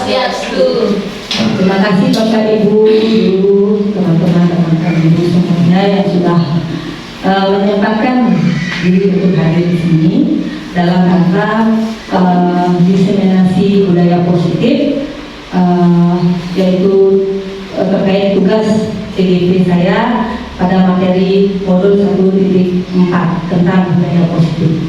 Swastiastu. Terima kasih Bapak Ibu, Guru, teman-teman ibu semuanya yang sudah menyempatkan diri untuk hadir di sini dalam rangka diseminasi budaya positif, yaitu terkait tugas CGP saya pada materi modul 1.4 tentang budaya positif.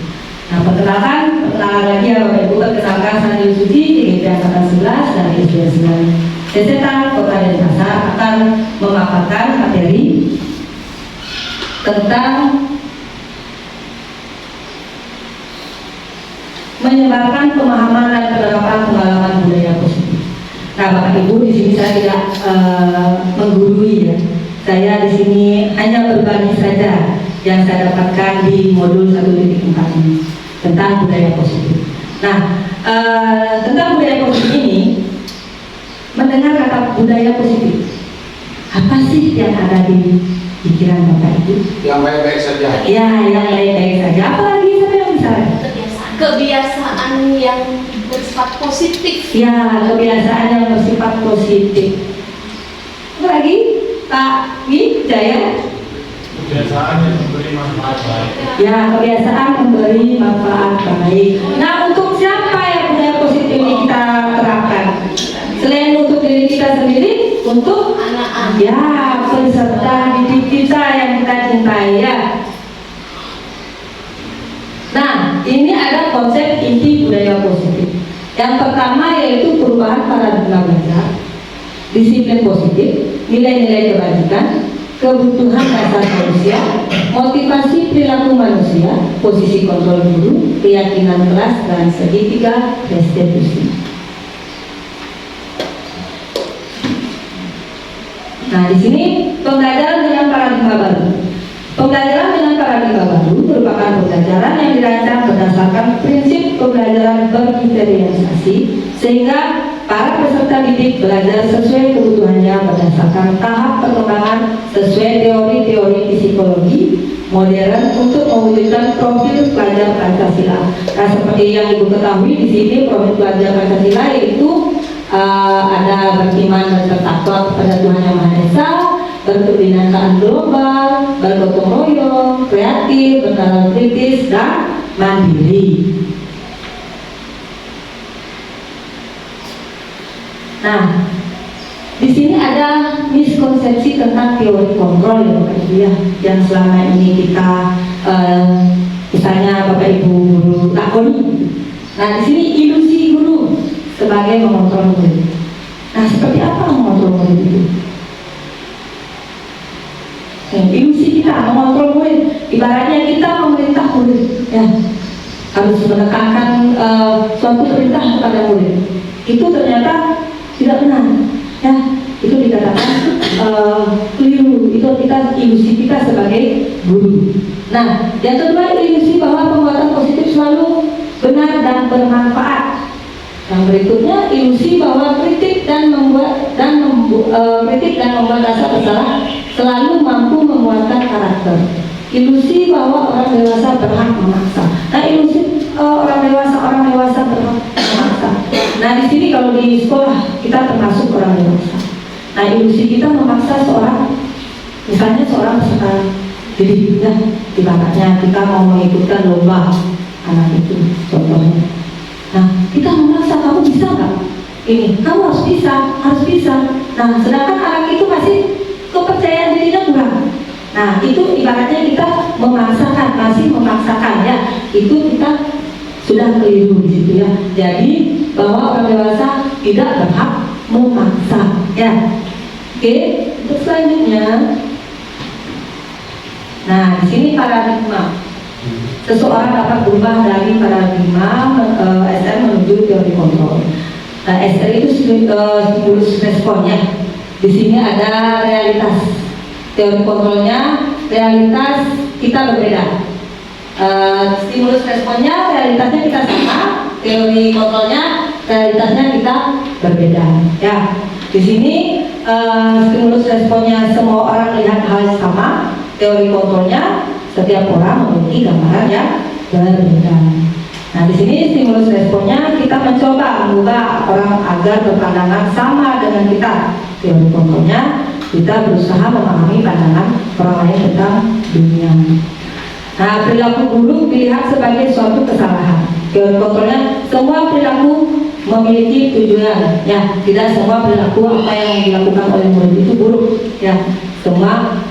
Nah, perkenalan lagi ya Bapak Ibu, perkenalkan saya Yusufi, CGP Angkatan 11 dari SD 9 Sesetan Kota Denpasar akan memaparkan materi tentang menyebarkan pemahaman dan penerapan pengalaman budaya positif. Nah, Bapak Ibu, di sini saya tidak menggurui ya. Saya di sini hanya berbagi saja yang saya dapatkan di modul 1.4 ini tentang budaya positif. Nah, tentang budaya positif ini, mendengar kata budaya positif, apa sih yang ada di pikiran Bapak Ibu? Yang baik-baik saja. Ya, yang baik-baik saja. Apalagi siapa yang misalnya? Kebiasaan yang bersifat positif. Ya, kebiasaan yang bersifat positif. Apa lagi, Pak Wijaya? Kebiasaan yang memberi manfaat baik. Ya, kebiasaan memberi manfaat baik. Nah, untuk siapa yang budaya positif ini kita terapkan? Selain untuk diri kita sendiri, untuk Anak-anak. ya peserta didik kita yang kita cintai ya. Nah, ini ada konsep inti budaya positif. Yang pertama yaitu perubahan paradigma belajar, disiplin positif, nilai-nilai kebajikan, kebutuhan dasar manusia, motivasi perilaku manusia, posisi kontrol guru, keyakinan kelas, dan segitiga restitusi. Nah, di sini pembelajaran dengan paradigma baru. Pembelajaran dengan paradigma baru merupakan pembelajaran yang dirancang berdasarkan prinsip pembelajaran berkriterialisasi, sehingga para peserta didik belajar sesuai kebutuhannya berdasarkan tahap perkembangan sesuai teori-teori psikologi modern untuk mewujudkan profil pelajar Pancasila. Nah, seperti yang Ibu ketahui di sini profil pelajar Pancasila yaitu ada beriman dan bertakwa kepada Tuhan Yang Maha Esa, berkebinekaan global, bergotong royong, kreatif, bernalar kritis, dan mandiri. Nah, di sini ada miskonsepsi tentang teori kontrol ya Bapak Ibu ya, yang selama ini kita misalnya Bapak Ibu guru lakoni. Nah, di sini ilusi guru sebagai mengontrol murid. Nah, seperti apa mengontrol murid itu? Ilusi kita mengontrol murid, ibaratnya kita memerintah murid, ya harus menekankan suatu perintah kepada murid. Itu ternyata tidak benar, ya itu dikatakan keliru. Itu kita ilusi kita sebagai guru. Nah, yang kedua ilusi bahwa pembuatan positif selalu benar dan bermanfaat. Yang berikutnya ilusi bahwa kritik dan membuat rasa bersalah selalu mampu menguatkan karakter. Ilusi bahwa orang dewasa berhak memaksa. Nah, ilusi orang dewasa berhak memaksa. Nah, di sini kalau di sekolah kita termasuk orang dewasa. Nah, ilusi kita memaksa seorang, misalnya seorang peserta didik, ya, ibaratnya kita mau mengikutkan lomba anak itu, contohnya. Nah, kita memaksa, kamu bisa nggak? Ini, kamu harus bisa. Nah, sedangkan anak itu masih kepercayaan dirinya kurang. Nah, itu ibaratnya kita masih memaksakan ya. Itu kita sudah keliru di situ ya. Jadi bahwa orang dewasa tidak berhak memaksa ya. Oke, untuk selanjutnya. Nah, di sini paradigma. Seseorang dapat berubah dari paradigma SR menuju teori kontrol. Nah, SR itu stimulus responnya. Di sini ada realitas. Teori kontrolnya, realitas kita berbeda. Stimulus responnya, realitasnya kita sama. Teori kontrolnya, realitasnya kita berbeda. Ya, di sini stimulus responnya semua orang lihat hal yang sama. Teori kontrolnya setiap orang memiliki gambaran yang berbeda. Nah, di sini stimulus responnya kita mencoba mengubah orang agar berpandangan sama dengan kita. Teori kontrolnya kita berusaha memahami pandangan orang lain tentang dunia. Nah, perilaku buruk dilihat sebagai suatu kesalahan. Teori kontrolnya semua perilaku memiliki tujuan. Ya, tidak semua perilaku apa yang dilakukan oleh murid itu buruk. Ya, semua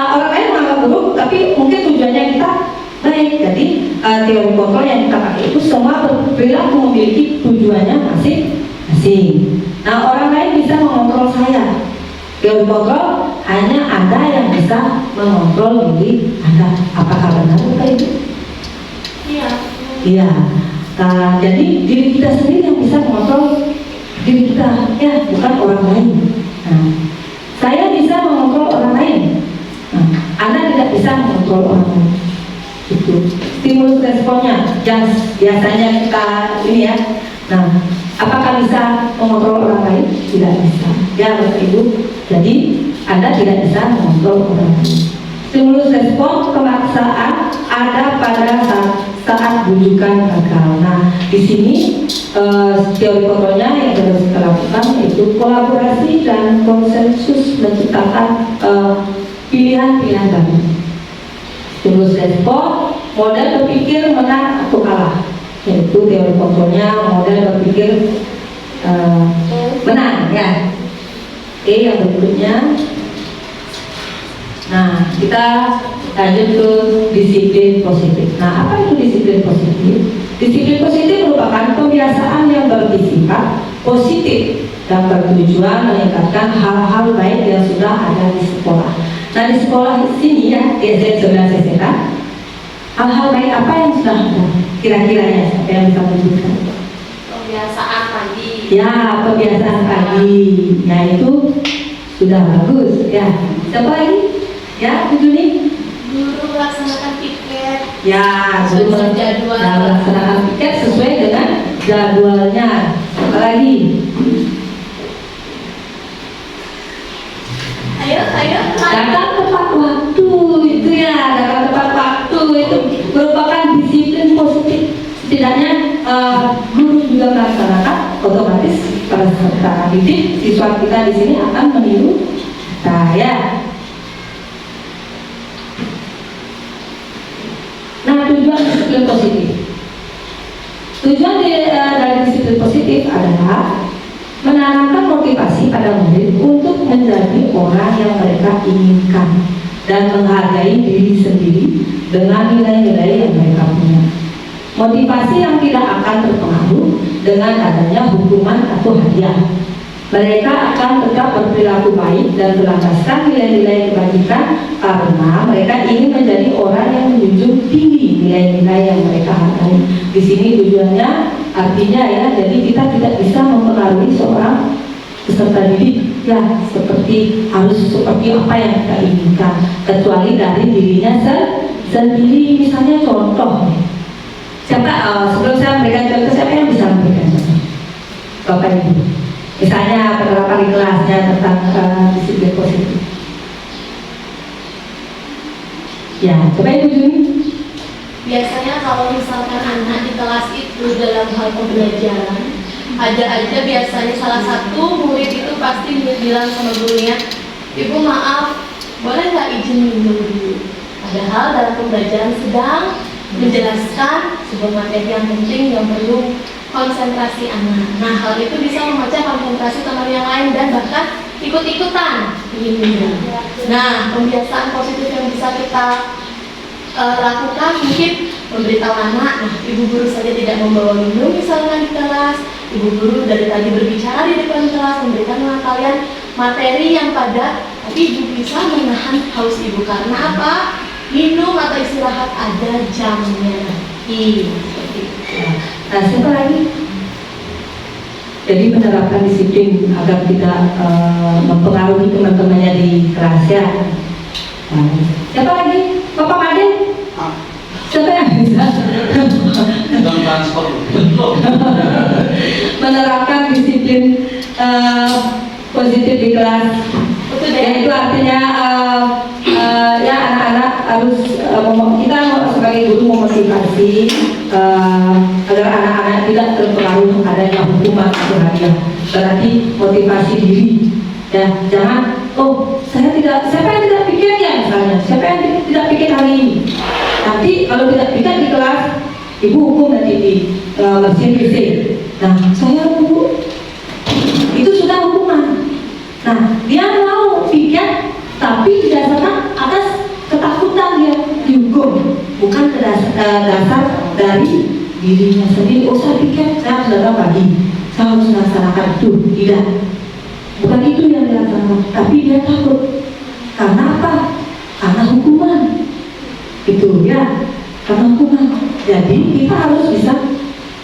orang lain menganggap buruk, tapi mungkin tujuannya kita baik. Jadi teori kontrol yang kita pakai itu semua perilaku memiliki tujuannya masing-masing. Nah, orang lain bisa mengontrol saya. Teori kontrol hanya Anda yang bisa mengontrol diri Anda. Apakah benar Bapak Ibu? Iya. Iya. Nah, jadi diri kita sendiri yang bisa mengontrol diri kita, ya, bukan orang lain. Nah, saya bisa mengontrol orang lain. Nah, Anda tidak bisa mengontrol orang lain. Itu stimulus responnya yang biasanya kita ini ya. Nah, apakah bisa mengontrol orang lain? Tidak bisa. Ya, Bapak Ibu. Jadi Anda tidak bisa mengontrol orang lain. Stimulus respon kemaksaan ada pada saat bujukan gagal. Nah, di sini teori kontrolnya yang harus kita lakukan yaitu kolaborasi dan konsensus menciptakan pilihan-pilihan baru. Stimulus respon model berpikir menang atau kalah, yaitu teori kontrolnya model berpikir menang ya. Oke, yang berikutnya. Nah, kita lanjut ke disiplin positif. Nah, apa itu disiplin positif? Disiplin positif merupakan kebiasaan yang bersifat positif dan bertujuan meningkatkan hal-hal baik yang sudah ada di sekolah. Nah, di sekolah sini ya, saya hal-hal baik apa yang sudah ada? Kira-kiranya siapa yang bisa menunjukkan? Kebiasaan pagi. Ya, kebiasaan pagi. Nah, itu sudah bagus ya. Siapa lagi? Ya, Bu Juni? Guru melaksanakan piket. Ya, guru melaksanakan piket sesuai dengan jadwalnya. Apa lagi? Ayo. Datang tepat waktu itu ya, datang tepat waktu itu merupakan disiplin positif. Setidaknya guru juga melaksanakan, otomatis peserta didik siswa kita di sini akan meniru saya. Nah, tujuan disiplin positif. Tujuan dari disiplin positif adalah menanamkan motivasi pada murid untuk menjadi orang yang mereka inginkan dan menghargai diri sendiri dengan nilai-nilai yang mereka punya. Motivasi yang tidak akan terpengaruh dengan adanya hukuman atau hadiah. Mereka akan tetap berperilaku baik dan berlandaskan nilai-nilai kebajikan karena mereka ingin menjadi orang yang menjunjung tinggi nilai-nilai yang mereka hargai. Di sini tujuannya artinya ya, jadi kita tidak bisa mempengaruhi seorang peserta didik ya harus seperti apa yang kita inginkan, kecuali dari dirinya sendiri. Misalnya contoh, sebelum saya memberikan contoh, siapa yang bisa memberikan contoh? Bapak Ibu. Misalnya penerapan di kelasnya tentang disiplin positif. Ya, coba Ibu Juni. Biasanya kalau misalkan anak di kelas itu dalam hal pembelajaran, ada aja biasanya salah satu murid itu pasti bilang sama gurunya, "Ibu maaf, boleh nggak izin minum dulu?" Padahal dalam pembelajaran sedang menjelaskan sebuah materi yang penting yang perlu konsentrasi anak. Nah, hal itu bisa memecah konsentrasi teman yang lain dan bahkan ikut-ikutan ingin minum. Nah, kebiasaan positif yang bisa kita lakukan mungkin memberitahu anak, nah ibu guru saja tidak membawa minum misalnya di kelas, ibu guru dari tadi berbicara di depan kelas, memberikan kalian materi yang padat, tapi ibu bisa menahan haus ibu karena apa? Minum atau istirahat ada jamnya. Seperti itu. Nah, siapa lagi? Jadi menerapkan disiplin agar tidak mempengaruhi teman-temannya di kelas ya. Nah, siapa lagi? Bapak Made? Siapa yang bisa? Menerapkan disiplin positif di kelas. Itu artinya ya anak-anak harus kita sebagai guru memotivasi agar anak-anak tidak terpengaruh adanya hukuman atau hadiah. Berarti motivasi diri. Ya, jangan, oh saya siapa yang tidak pikir ya misalnya, siapa yang tidak pikir hari ini. Nanti kalau tidak pikir di kelas, ibu hukum nanti di bersihin WC. Nah, saya bu, itu sudah hukuman. Nah, dia mau pikir, tapi didasarkan atas ketakutan dia dihukum, bukan dasar dari dirinya sendiri. Oh saya pikir saya harus datang pagi, saya harus melaksanakan itu. Tidak, bukan itu yang dilaksanakan, tapi dia takut. Karena apa? Karena hukuman. Itu ya, karena hukuman. Jadi kita harus bisa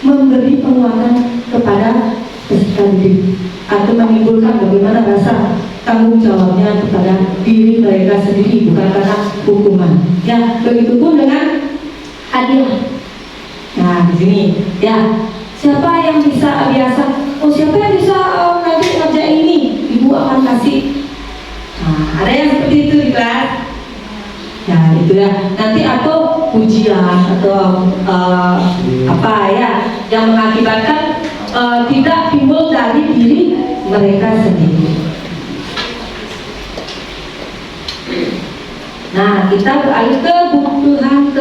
memberi penguatan kepada peserta didik atau menimbulkan bagaimana rasa tanggung jawabnya kepada diri mereka sendiri, bukan karena hukuman. Ya, begitupun dengan hadiah. Nah, di sini ya, siapa yang bisa biasa? Oh, siapa yang bisa nanti ngerjain ini? Ibu akan kasih. Nah, ada yang seperti itu di kelas. Ya, itu ya. Nanti atau pujian atau apa ya, yang mengakibatkan tidak timbul dari diri mereka sendiri. Nah, kita beralih ke kebutuhan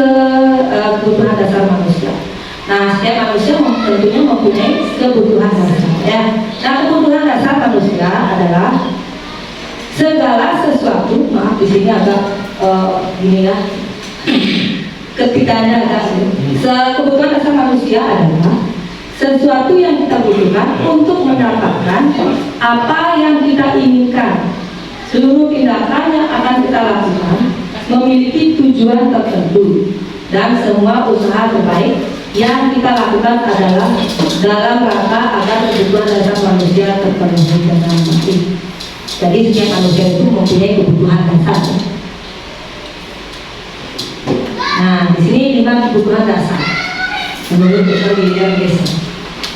dasar manusia. Nah, setiap manusia tentunya mempunyai kebutuhan dasar. Ya. Nah, kebutuhan dasar manusia adalah segala sesuatu. Maaf, di sini agak gini ya. Ketiganya agak. Kebutuhan dasar manusia adalah sesuatu yang kita butuhkan untuk mendapatkan apa yang kita inginkan. Seluruh tindakan yang akan kita lakukan memiliki tujuan tertentu, dan semua usaha terbaik yang kita lakukan adalah dalam rangka agar kebutuhan dasar manusia terpenuhi dengan baik. Jadi setiap manusia itu mempunyai kebutuhan dasar. Nah, di sini 5 kebutuhan dasar menurut Dr. William James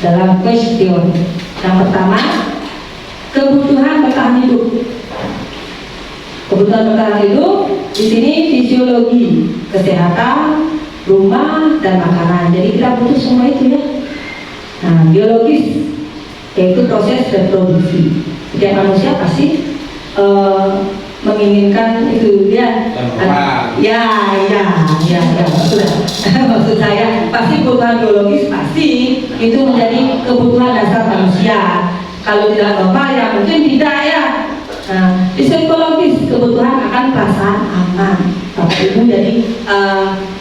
dalam question. Yang pertama, kebutuhan bertahan hidup. Kebutuhan bertahan hidup di sini fisiologi, kesehatan, rumah, dan makanan. Jadi kita butuh semua itu ya. Nah, biologis yaitu proses reproduksi. Setiap manusia pasti menginginkan itu ya. Maksud saya pasti kebutuhan biologis pasti itu menjadi kebutuhan dasar manusia. Kalau tidak normal ya mungkin tidak ya. Nah, psikologis kebutuhan akan perasaan aman. Bapak Ibu jadi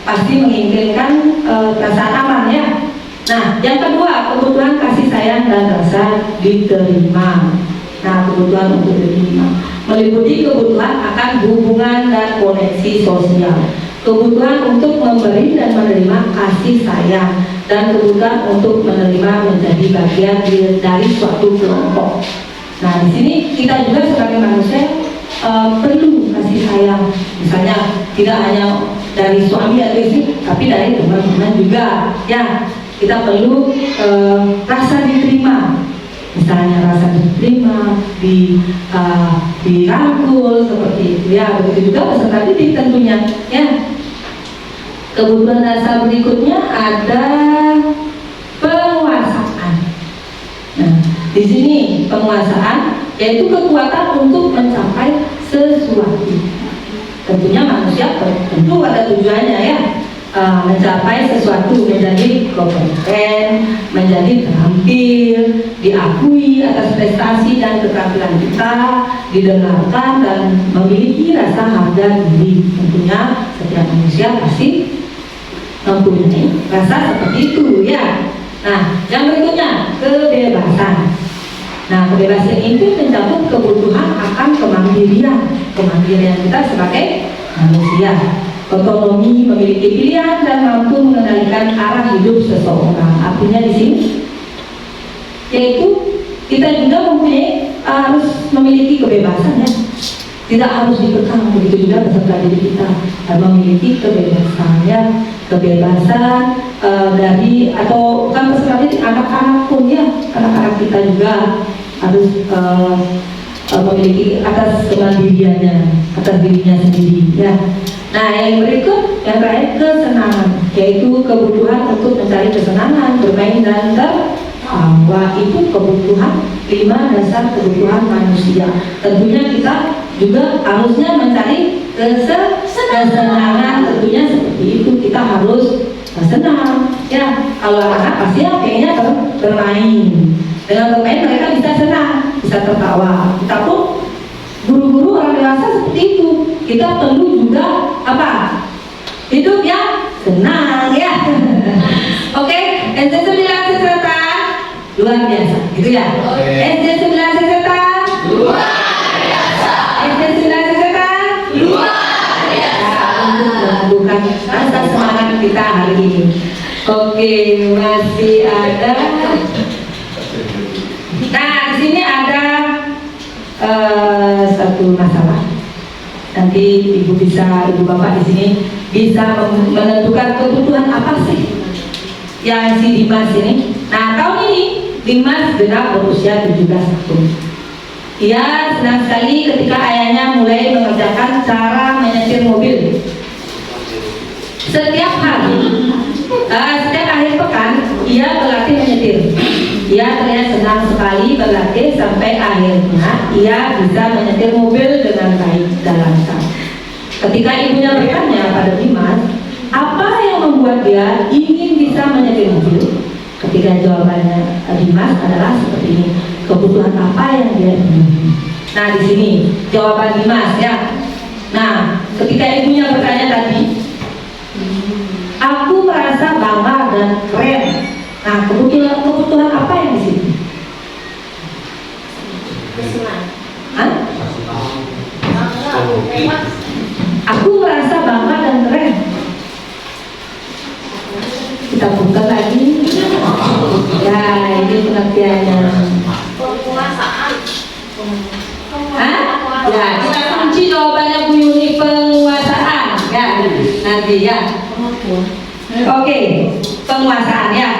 pasti menginginkan perasaan aman ya. Nah, yang kedua kebutuhan kasih sayang dan rasa diterima. Nah, kebutuhan untuk diterima meliputi kebutuhan akan hubungan dan koneksi sosial, kebutuhan untuk memberi dan menerima kasih sayang, dan kebutuhan untuk menerima menjadi bagian dari suatu kelompok. Nah, di sini kita juga sebagai manusia perlu kasih sayang, misalnya tidak hanya dari suami atau istri, tapi dari teman-teman juga. Ya, kita perlu rasa diterima, misalnya rasa diterima, dirangkul seperti itu. Ya, begitu juga peserta didik tentunya. Ya, kebutuhan dasar berikutnya ada penguasaan. Nah, di sini penguasaan yaitu kekuatan untuk mencapai sesuatu. Tentunya manusia tentu ada tujuannya ya, mencapai sesuatu, menjadi kompeten, menjadi terampil, diakui atas prestasi dan keterampilan kita, didengarkan dan memiliki rasa harga diri. Tentunya setiap manusia pasti mempunyai rasa seperti itu ya. Nah, yang berikutnya kebebasan. Nah, kebebasan itu mencakup kebutuhan akan kemandirian kita sebagai manusia, otonomi, memiliki pilihan dan mampu mengendalikan arah hidup seseorang. Artinya di sini yaitu kita juga mempunyai harus memiliki kebebasan ya. Tidak harus dikekang, begitu juga peserta didik kita memiliki kebebasan ya. Kebebasan dari atau bukan peserta didik, anak-anak pun ya, anak-anak kita juga harus memiliki atas kemandiriannya, atas dirinya sendiri ya. Nah, yang berikut, yang terakhir kesenangan, yaitu kebutuhan untuk mencari kesenangan, bermain dan tertawa. Itu kebutuhan 5 dasar kebutuhan manusia. Tentunya kita juga harusnya mencari kesenangan. Tentunya seperti itu, kita harus senang. Ya, kalau anak pasti pengennya bermain. Dengan bermain mereka bisa senang, bisa tertawa. Kita pun guru-guru orang dewasa seperti itu. Kita perlu juga apa? Hidup yang senang, ya. Oke, SD 9 Seseta luar biasa, gitu ya. SD 9 Seseta luar biasa. SD 9 Seseta luar biasa. Untuk membuka rasa semangat kita hari ini. Oke, masih ada. Nah, di sini ada satu masalah. Nanti ibu bapak di sini bisa menentukan kebutuhan apa sih yang si Dimas ini. Nah, tahun ini Dimas genap berusia 17 tahun. Ia senang sekali ketika ayahnya mulai mengerjakan cara menyetir mobil. Setiap hari, setiap akhir pekan, ia berlatih menyetir. Ia terlihat senang sekali berlatih sampai akhirnya ia bisa menyetir mobil dengan baik dan lancar. Ketika ibunya bertanya pada Dimas, apa yang membuat dia ingin bisa menyetir mobil? Ketika jawabannya Dimas adalah seperti ini, kebutuhan apa yang dia ingin. Nah, di sini jawaban Dimas, ya. Nah, ketika ibunya bertanya tadi, aku merasa bangga dan keren. Nah, kebutuhan apa yang di sini? Hah? Aku merasa bangga dan keren. Kita buka lagi. Ya, ini pengertiannya. Hah? Ya, kita kunci jawabannya Bu Yuni, penguasaan. Ya, nanti ya. Oke, penguasaan ya.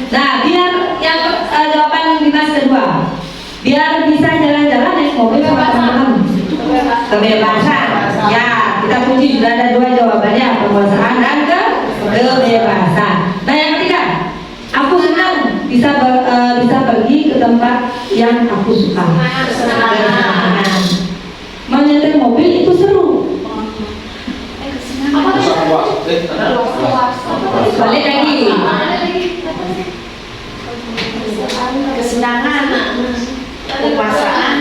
Nah, biar yang jawaban Dimas kedua, biar bisa jalan-jalan naik mobil sama teman-teman. Kebebasan. Ya, kita kunci sudah ada 2 jawabannya, penguasaan dan kebebasan. Nah, yang ketiga, aku senang bisa pergi ke tempat yang aku suka. Menyetir mobil itu seru. Balik lagi. Kesenangan, kekuasaan,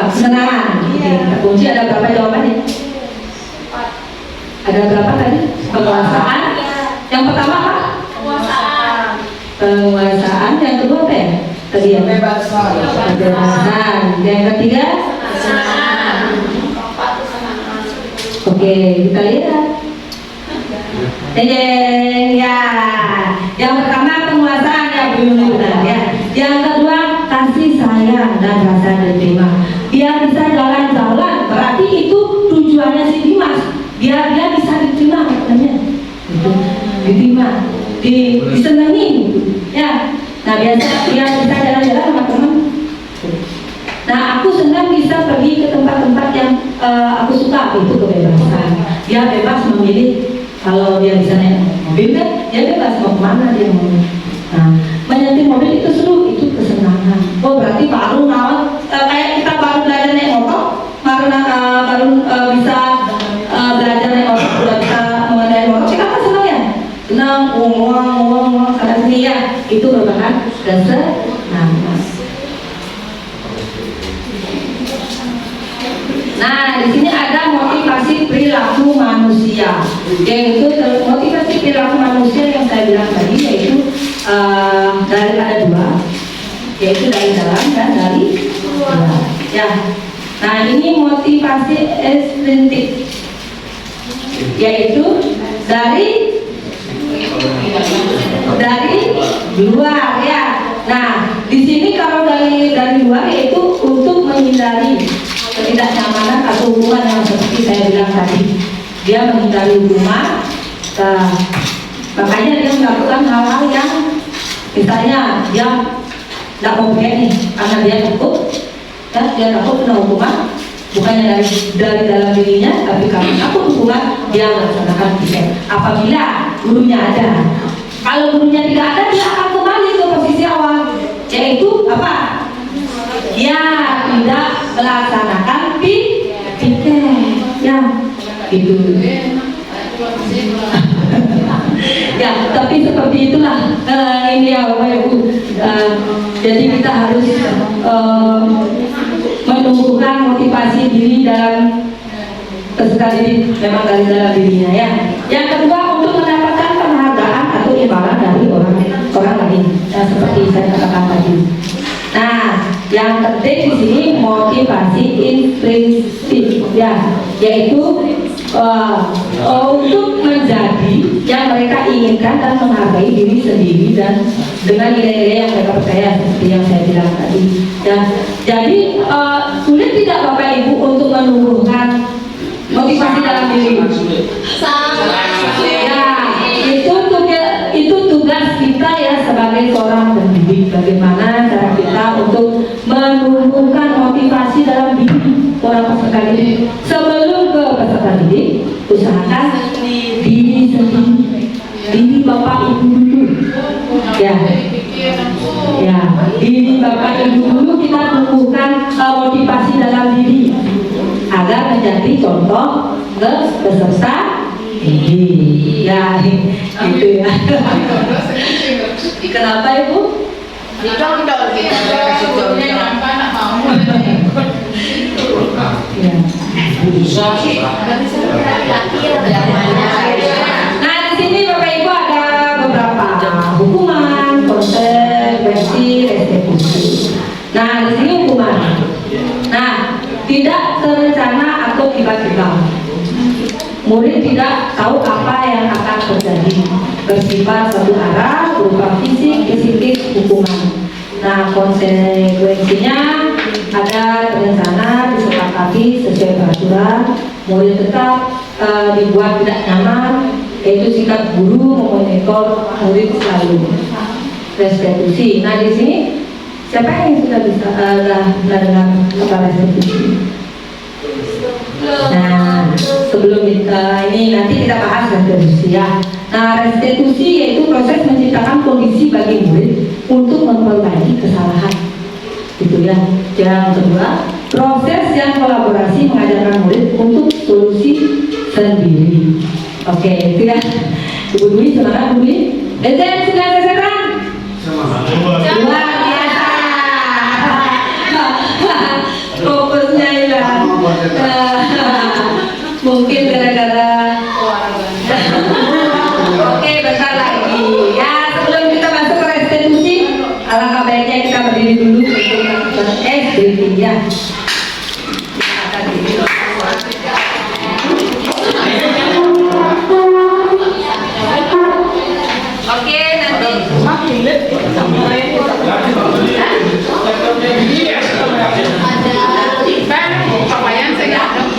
kesenangan. Oke, kita kunci ada berapa jawabannya? Ada berapa tadi? Penguasaan. Yang pertama apa? Penguasaan. Yang kedua apa ya? Tadi ya? Kebebasan. Yang ketiga? Oke, kita lihat. Ya. Yang pertama penguasaan, ya belum benar ya. Yang kedua kasih sayang dan rasa diterima. Dia bisa jalan-jalan, berarti itu tujuannya si Dimas. Biar dia bisa diterima, katanya. Diterima, disenangi, ya. Nah, biasa dia bisa jalan-jalan sama teman. Nah, aku senang bisa pergi ke tempat-tempat yang aku suka, itu kebebasan. Dia bebas memilih. Kalau dia bisa naik mobil kan, dia bebas mau kemana dia mau. Nah, menyetir mobil itu seru, itu kesenangan. Oh, berarti baru kayak kita baru belajar naik motor, baru bisa belajar naik motor, sudah bisa mengendarai motor. Kita kan senang ya, senang, uang sana sini ya. Itu merupakan kesenangan. Nah, di sini ada motivasi perilaku manusia. Yaitu motivasi perilaku manusia yang saya bilang tadi, yaitu dari ada 2, yaitu dari dalam dan dari luar. Ya. Nah, ini motivasi ekstrintik, yaitu dari luar ya. Nah, di sini kalau dari luar yaitu untuk menghindari ketidaknyamanan atau hubungan yang seperti saya bilang tadi. Dia menghindari hubungan Makanya dia melakukan hal-hal yang misalnya dia tidak mau begini karena dia takut, ya, dia takut kena hukuman, bukannya dari dalam dirinya, tapi karena takut hukuman dia melaksanakan tiket. Apabila gurunya ada, kalau gurunya tidak ada, dia akan kembali ke posisi awal, yaitu apa? Dia tidak melaksanakan tiket, ya, itu. Ya, tapi seperti itulah ini ya Bapak Ibu. Jadi kita harus menumbuhkan motivasi diri dalam peserta didik memang dari dalam dirinya ya. Yang kedua, untuk mendapatkan penghargaan atau imbalan dari orang lain, seperti saya katakan tadi. Nah, yang penting di sini motivasi intrinsik ya, yaitu untuk menjadi yang mereka inginkan dan menghargai diri sendiri dan dengan nilai-nilai yang mereka percaya seperti yang saya bilang tadi. Ya, jadi sulit tidak Bapak Ibu untuk menumbuhkan motivasi dalam diri? Ya, itu tugas kita ya sebagai seorang pendidik. Bagaimana cara kita untuk menumbuhkan motivasi dalam diri seorang peserta didik. Sebelum ke peserta didik, usahakan diri sendiri, diri Bapak Ibu dulu. Ya, diri Bapak Ibu dulu kita tumbuhkan motivasi dalam diri agar menjadi contoh ke peserta didik. Ya, gitu ya. Kenapa Ibu? Dicontoh kita kasih contoh. Ya. Nah, di sini Bapak Ibu ada beberapa hukuman, konsekuensi, restitusi. Nah, di sini hukuman. Nah, tidak terencana atau tiba-tiba. Murid tidak tahu apa yang akan terjadi, bersifat satu arah, berupa fisik, psikis, hukuman. Nah, konsekuensinya ada terencana, disepakati sesuai peraturan, murid tetap dibuat tidak nyaman, yaitu sikap guru memonitor murid selalu. Restitusi. Nah, di sini siapa yang sudah bisa dengar kata restitusi? Nah, sebelum kita ini nanti kita bahas restitusi ya. Nah, restitusi yaitu proses menciptakan kondisi bagi murid untuk memperbaiki kesalahan, gitu ya. Yang kedua, proses yang kolaborasi mengajarkan murid untuk solusi sendiri. Oke, itu ya. Ibu Dwi, semangat Bu Dwi. Sudah selesai? Luar biasa. Fokusnya hilang. Mungkin gara-gara oke, bentar lagi ya. Sebelum kita masuk ke restitusi, alangkah baiknya kita berdiri dulu untuk melakukan SDG ya. Oke, nanti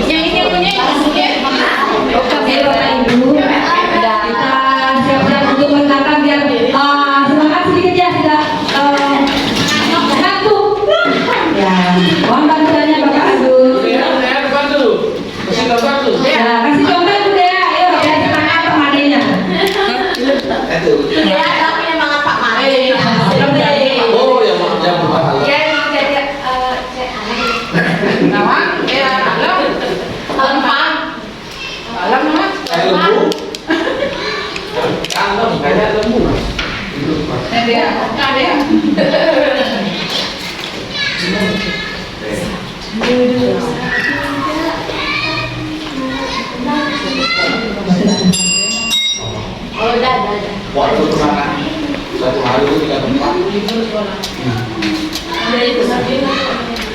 Yang ini punya oke Bapak Ibu, kita siap-siap untuk menangkap biar semangat sedikit ya, sudah satu ya, mohon bantuannya Bapak Agus ya, kasih contoh itu deh, ayo biar semangat Pak Madenya ya, tapi semangat Pak Made. Oh, yang berpahala. Ya, emang jadi Nawang, ya, alam Pak. Alam Mas. Kayak lembu. Alam kayak lembu. Ada. Oh, udah. Waktu makan satu hari itu 3 tempat. Udah itu saja.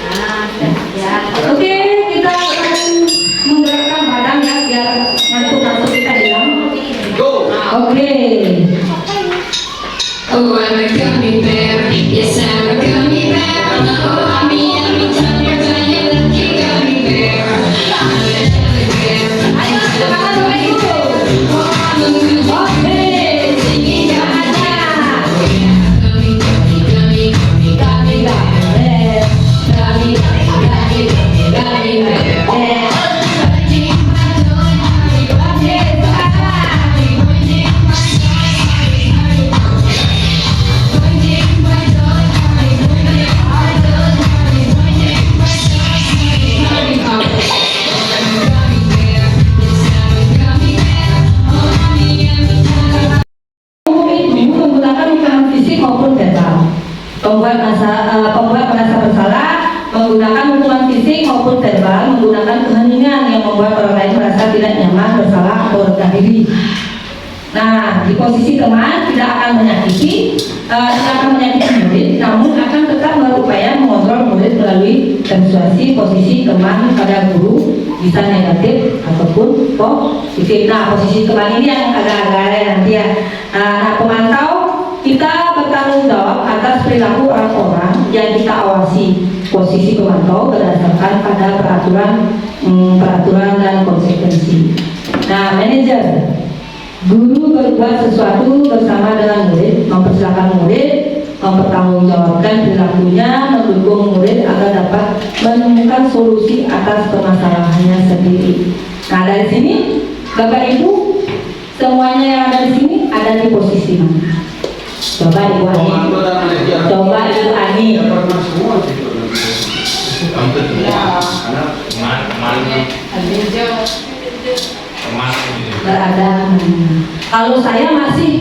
Nah, ya. oke, kita akan menggerakkan badan ya biar ngantuk-ngantuk kita hilang. Go. Oke. Oh, I'm a gummy bear. Yes, I'm a gummy bear. Oh, mommy, every time you're done, you're lucky gummy bear. I'm a jelly bear. I love the way you go. Oh, I'm a good Oke, pembuat merasa bersalah menggunakan hukuman fisik maupun verbal, menggunakan keheningan yang membuat orang lain merasa tidak nyaman, bersalah atau rendah diri. Nah, di posisi teman tidak akan menyakiti murid, namun akan tetap berupaya mengontrol murid melalui persuasi. Posisi teman pada guru bisa negatif ataupun positif. Nah, posisi teman ini yang agak-agak nanti ya. Nah, pemantau kita bertanggung jawab atas perilaku orang-orang yang kita awasi. Posisi pemantau berdasarkan pada peraturan dan konsekuensi. Nah, manajer, guru berbuat sesuatu bersama dengan murid, mempersilahkan murid, mempertanggungjawabkan perilakunya, mendukung murid agar dapat menemukan solusi atas permasalahannya sendiri. Nah, dari sini Bapak Ibu semuanya yang ada di sini ada di posisi mana? Coba Ibu Ani. Komando dan manajer. Coba Ibu Ani. Ya pernah semua sih. Hampir semua. Karena Berada. Kalau saya masih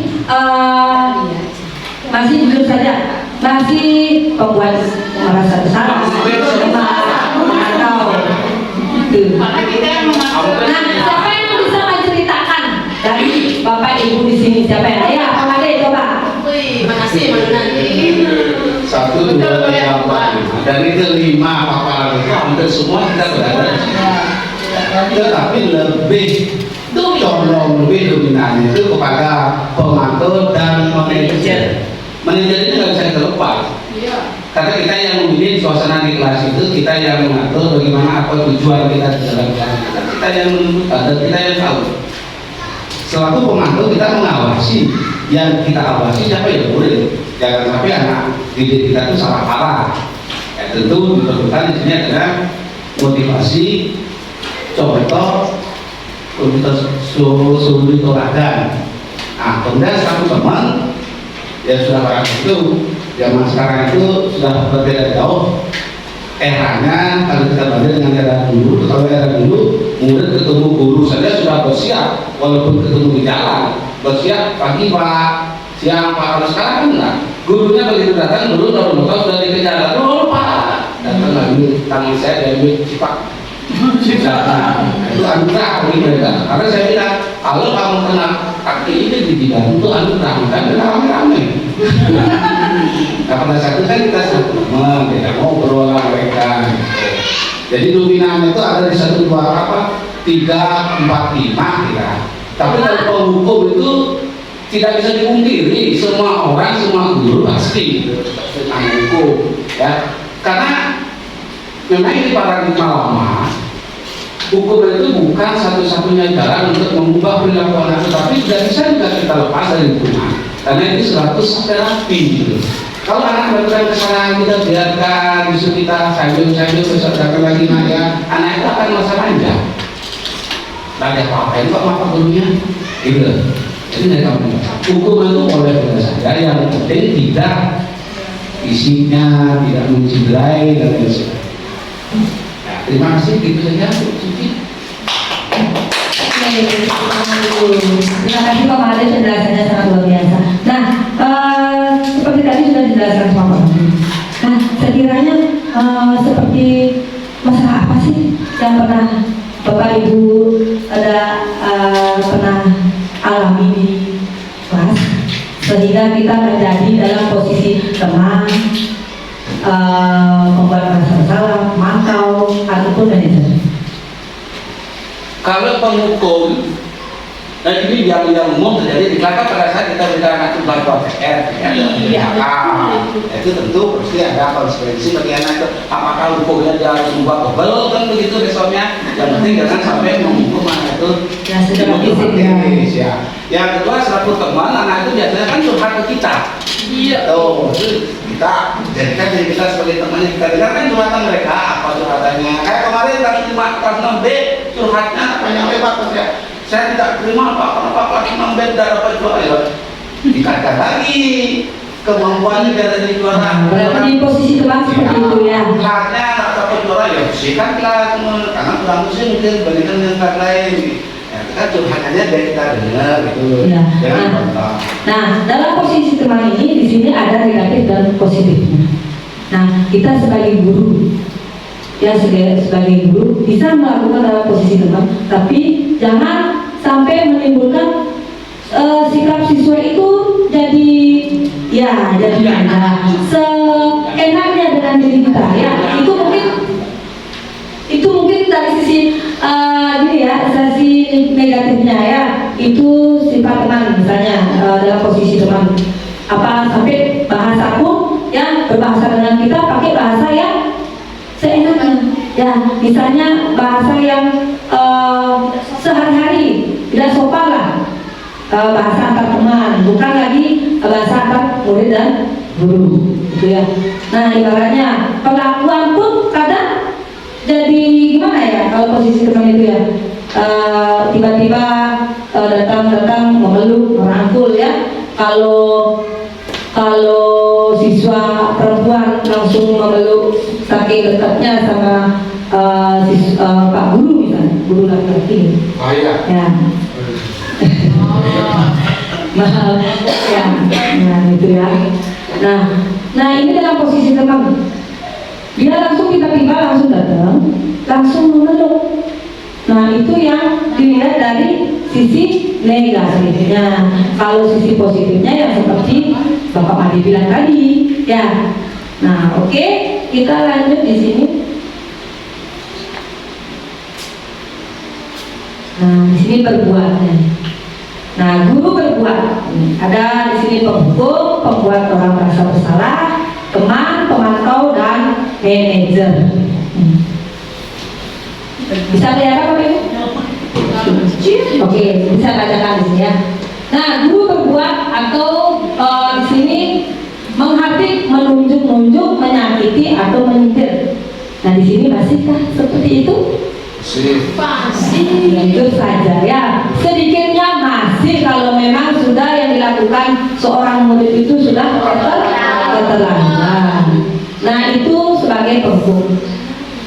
jujur saja, masih pembuat merasa bersalah, memantau. Karena kita yang mengatur. Nah, siapa yang bisa menceritakan dari Bapak Ibu di sini? Siapa yang? Ya, Pak Ade, coba. Wih, makasih Mas nanti. 1, 2, 3, 4, 5. Dari kelima paparan itu hampir semua kita berada. Tetapi lebih condong, lebih dominan itu kepada pemantau dan manajer. Manajer itu nggak bisa terlepas. Iya. Karena kita yang memilih suasana di kelas itu, kita yang mengatur bagaimana apa tujuan kita di dalam kelas. Kita yang menentukan dan kita yang tahu. Selaku pemantau kita mengawasi, yang kita awasi siapa ya murid. Jangan sampai anak didik kita itu salah arah. Ya, tentu diperlukan di sini adalah motivasi, contoh, untuk suri toladan. Nah, kemudian satu teman yang sudah barang itu, zaman sekarang itu sudah berbeda jauh. Eranya kalau kita banding dengan era dulu, kalau era dulu murid ketemu guru saja sudah bersiap, walaupun ketemu di jalan bersiap pagi Pak, siang Pak. Kalau sekarang kan enggak, gurunya begitu datang dulu tahu sudah dikejar, lalu Pak datang lagi tangan saya diambil cipak. Nah, itu anugerah bagi mereka. Karena saya bilang kalau kamu kena kaki ini di bidang itu anugerah, kan rame-rame. Nah, pada saat itu kan kita satu teman, kita ngobrol sama mereka. Jadi dominan itu ada di 1, 2, 3, 4, 5 kita. Tapi kalau penghukum itu tidak bisa dipungkiri, semua orang, semua guru pasti tentang hukum, ya. Karena memang ini paradigma lama. Hukum itu bukan satu-satunya jalan untuk mengubah perilaku anak, tapi tidak bisa juga kita lepas dari hukuman. Karena itu 100 terapi gitu. Kalau anak bergerak ke sana kita biarkan, justru kita sambil-sambil besok datang lagi nanya, anak itu akan masa panjang. Tadi apa-apain kok maka gurunya, gitu. Jadi dari kamu, hukum itu boleh saja, yang penting tidak isinya tidak menciderai dan lain sebagainya. Nah, terima kasih, gitu saja. Terima kasih Pak Made, penjelasannya sangat luar biasa. Nah, seperti tadi sudah dijelaskan Pak Made. Nah, sekiranya seperti masalah apa sih yang pernah Bapak Ibu pernah alami di kelas sehingga kita terjadi dalam posisi teman, membuat merasa bersalah, mantau ataupun manajer. Kalau penghukum, dan ini yang umum terjadi di belakang pada saat kita bicara anak tunggal PR, itu tentu pasti ada konsekuensi bagi anak itu. Apakah hukumnya dia harus membuat bebel kan begitu besoknya? Yang penting jangan sampai menghukum anak itu. Yang sudah fisik ya. Yang kedua selaku teman, anak itu biasanya kan curhat ke kita. Iya. Oh, kita jadikan diri kita sebagai temannya, kita dengarkan curhatan mereka, apa curhatannya. Kayak kemarin kelas 6B curhatnya banyak lebat ya. Saya tidak terima Pak, kenapa kelas 6B tidak dapat juara? Dikatakan lagi kemampuannya biar jadi juara. Berarti di posisi teman seperti itu ya. Kelasnya tidak dapat juara ya, bersihkan kelas karena kurang musim mungkin dibandingkan dengan kelas lain. Ya, kita curhat aja biar kita dengar gitu. Ya. Jangan Nah. kontak. Nah, dalam posisi teman ini di sini ada negatif dan positifnya. Nah, kita sebagai guru, ya sebagai guru bisa melakukan dalam posisi teman, tapi jangan sampai menimbulkan sikap siswa itu jadi seenaknya dengan diri kita. Ya, itu mungkin dari sisi sisi negatifnya ya, itu sifat teman misalnya dalam posisi teman apa sampai bahasa pun ya berbahasa dengan kita pakai bahasa yang seenaknya ya, misalnya bahasa yang sehari-hari tidak sopan lah, bahasa antar teman, bukan lagi bahasa antar murid dan guru gitu ya. Nah, ibaratnya perlakuan pun kadang jadi gimana ya kalau posisi teman itu ya, tiba-tiba datang memeluk, merangkul ya. Kalau siswa perempuan langsung memeluk saking dekatnya sama Pak Guru misalnya, guru laki-laki ya. Mahal ya, nah itu ya. Nah ini dalam posisi teman, dia langsung tiba-tiba langsung datang, langsung memeluk. Nah itu yang dilihat dari sisi negatifnya. Kalau sisi positifnya yang seperti Bapak Madi bilang tadi, ya. Nah oke, kita lanjut di sini. Nah di sini perbuatan. Nah, guru berbuat. Ada di sini penghukum, pembuat orang merasa bersalah, teman, pemantau, dan manajer. Bisa lihat apa ini? Oke, bisa bacakan di sini ya. Nah, guru berbuat atau di sini menghardik, menunjuk-nunjuk, menyakiti atau menyindir. Nah, di sini masihkah seperti itu? Itu saja ya, sedikitnya masih kalau memang sudah yang dilakukan seorang murid itu sudah keterlaluan. Nah itu sebagai penghukum.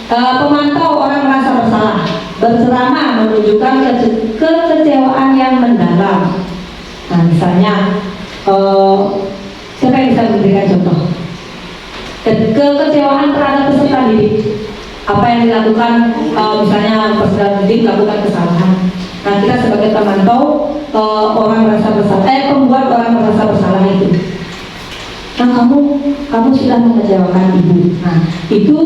Pemantau orang merasa bersalah, berceramah menunjukkan kekecewaan yang mendalam. Nah misalnya siapa yang bisa memberikan contoh kekecewaan terhadap peserta didik? Apa yang dilakukan, misalnya peserta didik melakukan kesalahan. Nah kita sebagai pemantau orang merasa bersalah, pembuat orang merasa bersalah itu. Nah kamu sudah mengecewakan ibu. Nah itu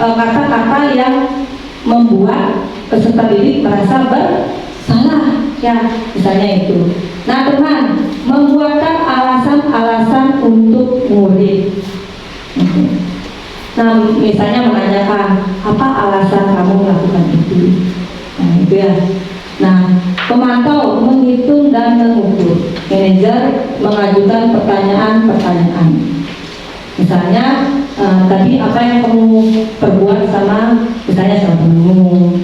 kata-kata yang membuat peserta didik merasa bersalah, ya misalnya itu. Nah teman, membuatkan alasan-alasan untuk murid. Nah, misalnya menanyakan apa alasan kamu melakukan itu. Nah, itu ya. Nah, pemantau menghitung dan mengukur. Manajer mengajukan pertanyaan-pertanyaan. Misalnya tadi apa yang kamu perbuat sama misalnya sama temanmu.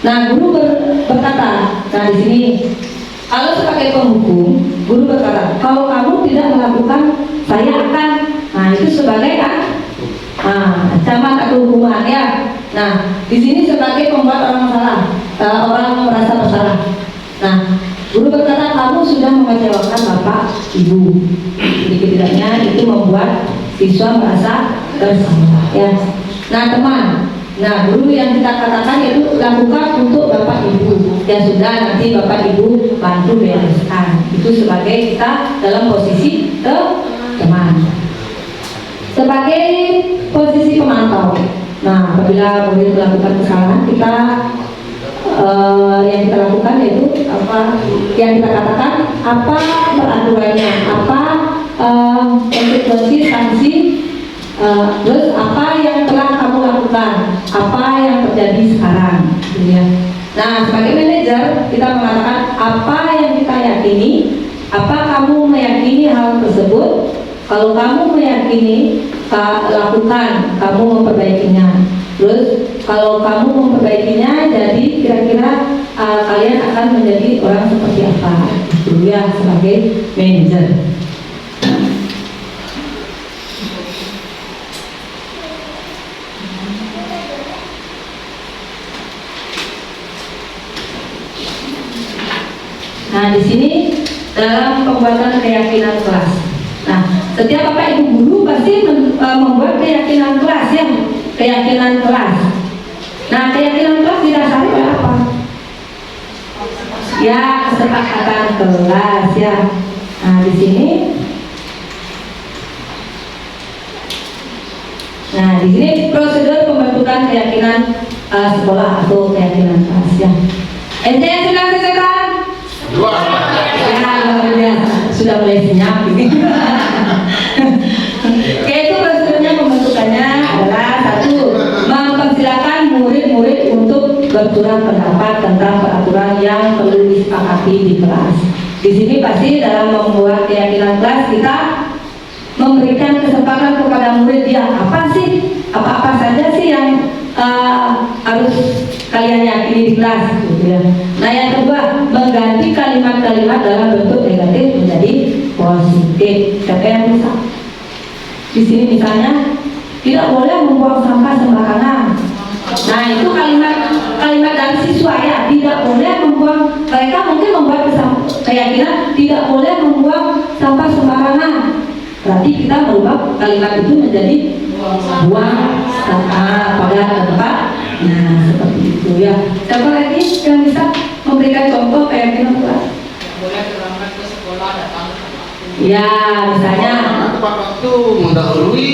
Nah, guru berkata, nah di sini kalau sebagai penghukum, guru berkata, kalau kamu tidak melakukan, saya akan. Nah, itu sebagai ancaman atau hukuman ya. Nah, di sini sebagai pembuat orang salah, orang merasa bersalah. Nah, guru berkata kamu sudah mengecewakan bapak ibu. Jadi tidaknya itu membuat siswa merasa bersalah ya. Nah teman, nah guru yang kita katakan itu lakukan untuk bapak ibu. Ya sudah, nanti bapak ibu bantu bereskan. Itu sebagai kita dalam posisi teman. Sebagai posisi pemantau. Nah, apabila murid melakukan kesalahan, kita yang kita lakukan yaitu apa yang kita katakan, apa peraturannya, apa konsekuensi sanksi, terus apa yang telah kamu lakukan, apa yang terjadi sekarang, gitu ya. Nah, sebagai manajer kita mengatakan apa yang kita yakini, apa kamu meyakini hal tersebut. Kalau kamu meyakini, lakukan, kamu memperbaikinya. Terus kalau kamu memperbaikinya, jadi kira-kira kalian akan menjadi orang seperti apa? Itu ya sebagai manajer. Nah, di sini dalam pembuatan keyakinan kelas. Nah, setiap Bapak Ibu guru pasti membuat keyakinan kelas ya, keyakinan kelas. Nah, keyakinan kelas didasari oleh apa? Ya, kesepakatan kelas ya. Nah, di sini. Nah, di sini prosedur pembentukan keyakinan sekolah atau keyakinan kelas ya. SD yang sudah selesai? Ya, luar biasa. Sudah mulai senyap gitu. Oke, itu prosedurnya pembentukannya adalah satu, mempersilakan murid-murid untuk bertukar pendapat tentang peraturan yang perlu disepakati di kelas. Di sini pasti dalam membuat keyakinan kelas kita memberikan kesempatan kepada murid dia apa saja sih yang harus kalian yakini di kelas gitu ya. Nah, yang kedua, mengganti kalimat-kalimat dalam bentuk negatif menjadi positif. Siapa yang bisa? Di sini misalnya tidak boleh membuang sampah sembarangan. Nah, itu kalimat dari siswa ya, tidak boleh membuang. Mereka mungkin membuat keyakinan tidak boleh membuang sampah sembarangan. Berarti kita merubah kalimat itu menjadi buang sampah pada tempat. Nah, seperti itu ya. Siapa lagi yang bisa memberikan contoh keyakinan kelas? Boleh terlambat ke sekolah, datang tepat waktu. Ya, misalnya tepat waktu mendahului.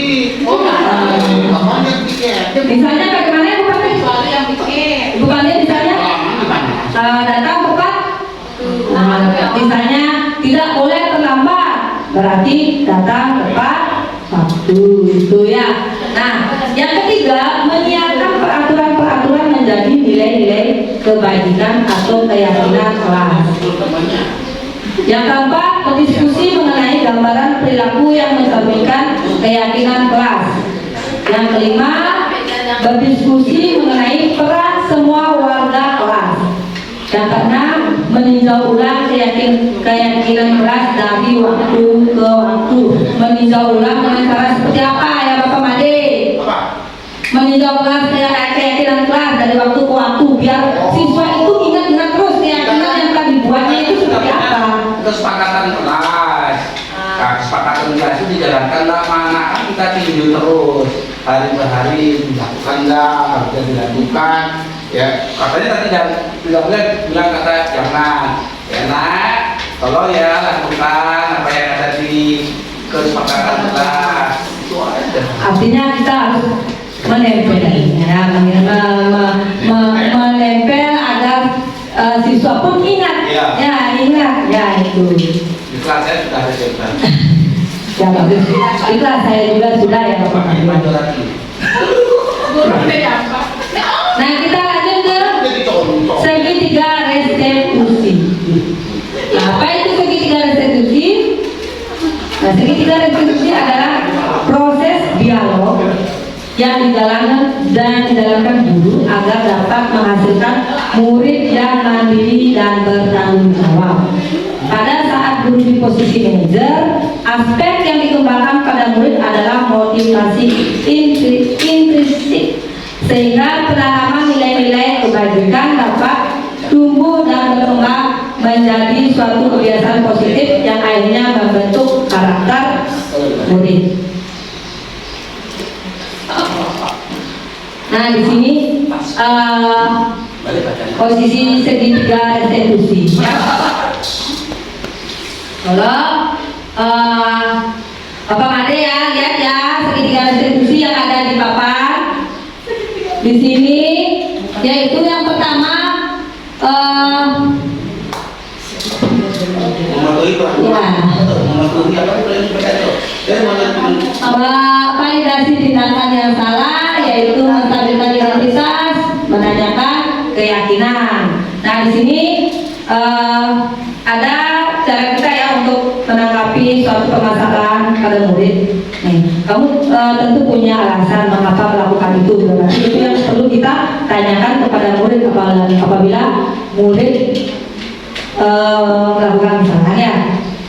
Misalnya bagaimana Bu Pati? Kecuali yang bikin. Bukannya misalnya datang tepat. Nah, misalnya tidak boleh terlambat, berarti datang tepat waktu itu ya. Nah, yang ketiga, menyiapkan peraturan-peraturan menjadi nilai-nilai kebajikan atau keyakinan kelas. Yang keempat, berdiskusi mengenai gambaran perilaku yang mencerminkan keyakinan kelas. Yang kelima, berdiskusi mengenai peran semua warga kelas. Yang keenam, meninjau ulang keyakinan kelas dari waktu ke waktu. Meninjau ulang dengan cara seperti apa ya Bapak Made? Meninjau ulang keyakinan kelas dari waktu ke waktu biar siswa itu ingat terus keyakinan yang telah dibuatnya itu seperti apa. Kesepakatan kelas. Nah, kesepakatan kelas itu dijalankan mana kan kita tinjau terus hari per hari dilakukan nggak, harusnya dilakukan ya. Katanya tadi tidak boleh bilang kata jangan ya nak, tolong ya lakukan apa yang ada di kesepakatan kelas itu aja. Artinya kita harus menempel ya, menempel agar siswa pun ingat ya ingat ya itu. Di kelas saya sudah ada jawaban. Ya bagus. Di kelas saya juga sudah ya Bapak. Maju lagi. Nah, kita lanjut ke segitiga restitusi. Nah, apa itu segitiga restitusi? Nah, segitiga restitusi adalah proses dialog yang dijalankan guru agar dapat menghasilkan murid yang mandiri dan bertanggung jawab. Pada saat guru di posisi manajer, aspek yang dikembangkan pada murid adalah motivasi intrinsik, sehingga penanaman nilai-nilai kebajikan dapat tumbuh dan berkembang menjadi suatu kebiasaan positif yang akhirnya membentuk karakter murid. Nah, di sini posisi segitiga restitusi. Kalau Bapak Made ya, lihat ya segitiga restitusi yang ada di papan. Di sini yaitu yang pertama validasi tindakan yang salah, yaitu menstabilkan identitas, menanyakan keyakinan. Nah, di sini ada cara kita ya untuk menanggapi suatu permasalahan pada murid. Nih, kamu tentu punya alasan mengapa melakukan itu. Berarti itu yang perlu kita tanyakan kepada murid apabila murid melakukan kesalahan ya.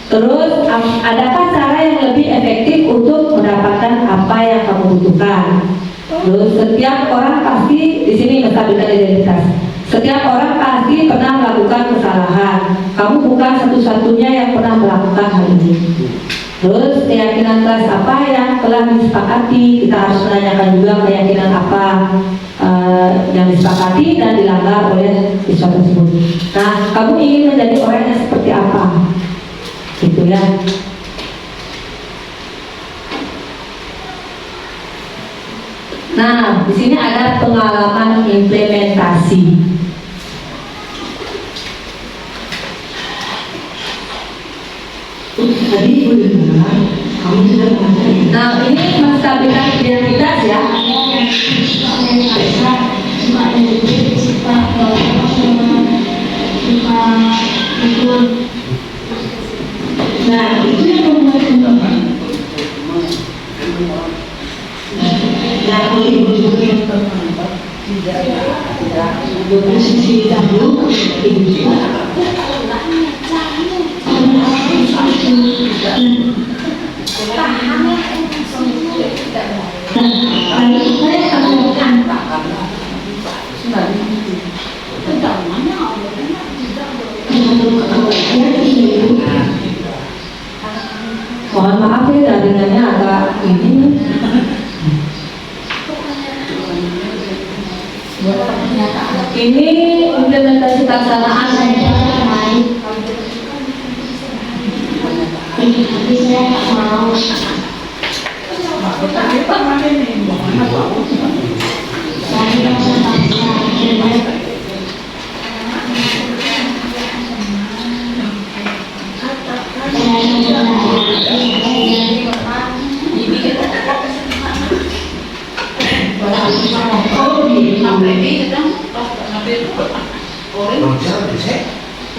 Terus, adakah cara yang lebih efektif untuk mendapatkan apa yang kamu butuhkan? Terus, setiap orang pasti di sini menstabilkan identitas. Setiap orang pasti pernah melakukan kesalahan. Kamu bukan satu-satunya yang pernah melakukan hal ini. Terus keyakinan kelas apa yang telah disepakati? Kita harus menanyakan juga keyakinan apa yang disepakati dan dilanggar oleh siswa tersebut. Nah, kamu ingin menjadi orang yang seperti apa? Gitu ya. Nah, di sini ada pengalaman implementasi. Tadi ibu dengar kamu sudah mengajari. Nah, ini menstabilkan identitas ya. Nah, itu yang membuat teman-teman. Nah, kalau ibu juga yang posisi dahulu, ibu juga. Mohon maaf ya, jaringannya agak ini. Ini implementasi pelaksanaan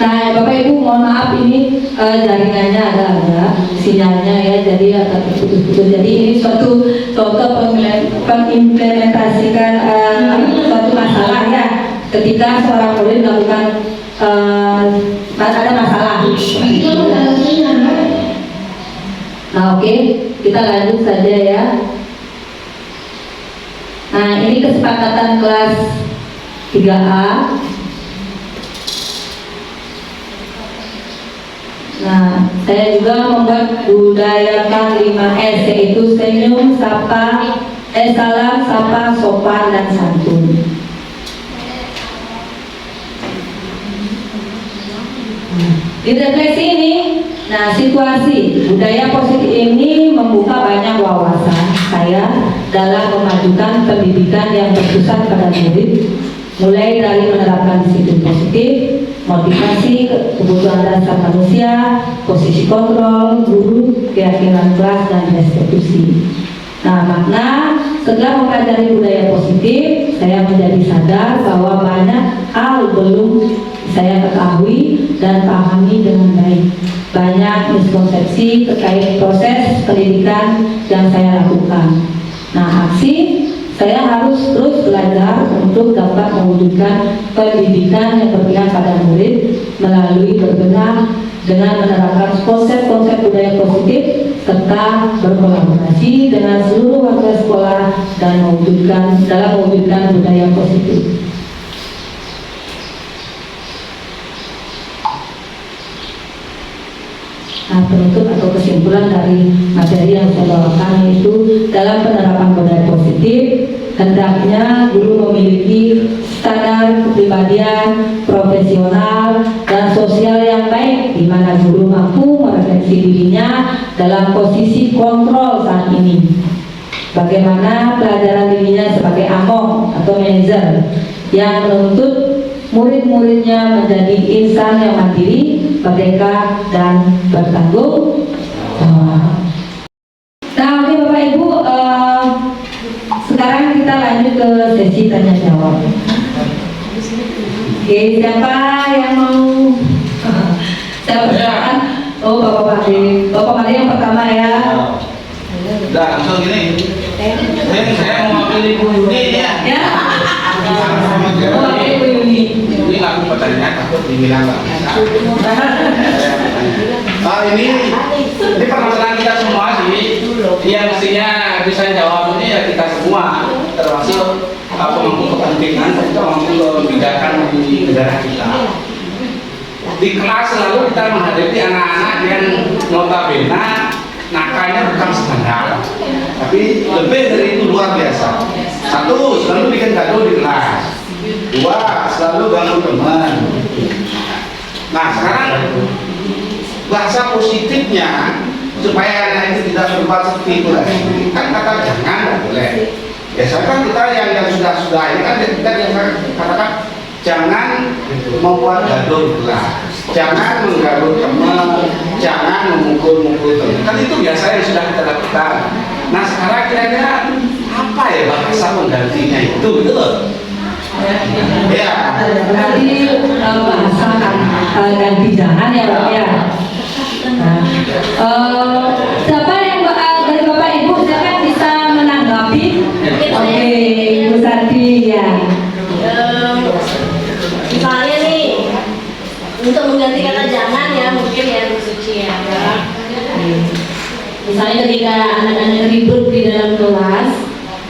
Nah, Bapak Ibu mohon maaf ini jaringannya agak-agak sinyalnya ya, jadi agak terputus-putus. Jadi ini suatu contoh pengimplementasikan suatu masalah ya, ketika seorang murid melakukan ada masalah. Nah, oke, kita lanjut saja ya. Nah, ini kesepakatan kelas 3A. Nah, saya juga membuat budayakan 5S, yaitu senyum, sapa, salam, sapa, sopan, dan santun. Di refleksi ini, nah situasi budaya positif ini membuka banyak wawasan saya dalam memajukan pendidikan yang berpusat pada murid, mulai dari menerapkan disiplin positif, motivasi, kebutuhan dasar manusia, posisi kontrol, guru, keyakinan kelas, dan restitusi. Nah, makna setelah mempelajari budaya positif, saya menjadi sadar bahwa banyak hal belum saya ketahui dan pahami dengan baik. Banyak miskonsepsi terkait proses pendidikan yang saya lakukan. Nah, aksi saya harus terus belajar untuk dapat mewujudkan pendidikan yang berpihak pada murid melalui berbenah dengan menerapkan konsep-konsep budaya positif serta berkolaborasi dengan seluruh warga sekolah dan mewujudkan budaya positif. Nah, penutup atau kesimpulan dari materi yang saya bawakan yaitu dalam penerapan budaya positif, hendaknya guru memiliki standar kepribadian, profesional, dan sosial yang baik, di mana guru mampu merefleksi dirinya dalam posisi kontrol saat ini. Bagaimana pelajaran dirinya sebagai among atau manajer yang menuntut murid-muridnya menjadi insan yang mandiri, merdeka, dan bertanggung jawab. Nah, oke Bapak Ibu, sekarang kita lanjut ke sesi tanya jawab. Oke, siapa yang mau? Saya persilakan. Oh, Bapak Made yang pertama ya. Udah, langsung gini. Saya mau pilih Bu Yuni ya. Ya. Oh, Ibu Yuni. Ini nggak aku pertanyaan, takut dibilang nggak bisa. Ini permasalahan kita semua sih. Yang mestinya bisa jawab ini ya kita semua, termasuk pemangku kepentingan, kita mampu membedakan di negara kita. Di kelas selalu kita menghadapi anak-anak yang notabene nakalnya bukan standar, tapi lebih dari itu luar biasa. Satu, selalu bikin gaduh di kelas. Dua, selalu ganggu teman. Nah sekarang bahasa positifnya supaya anak itu tidak berbuat seperti itu lagi, kan kata jangan, nggak boleh. Biasanya kan kita yang sudah ini kan kita yang katakan jangan membuat gaduh di kelas, jangan mengganggu teman, jangan memukul teman. Kan itu biasa yang sudah kita lakukan. Nah sekarang kira-kira apa ya bahasa penggantinya itu, gitu loh. Ya. Berarti bahasa ganti jangan ya Pak ya. Nah, siapa yang dari Bapak Ibu siapa yang bisa menanggapi? Oke, Ibu Sardi ya. Misalnya nih, untuk mengganti kata jangan ya mungkin ya Bu Suci ya. Misalnya ketika anak-anak ribut di dalam kelas,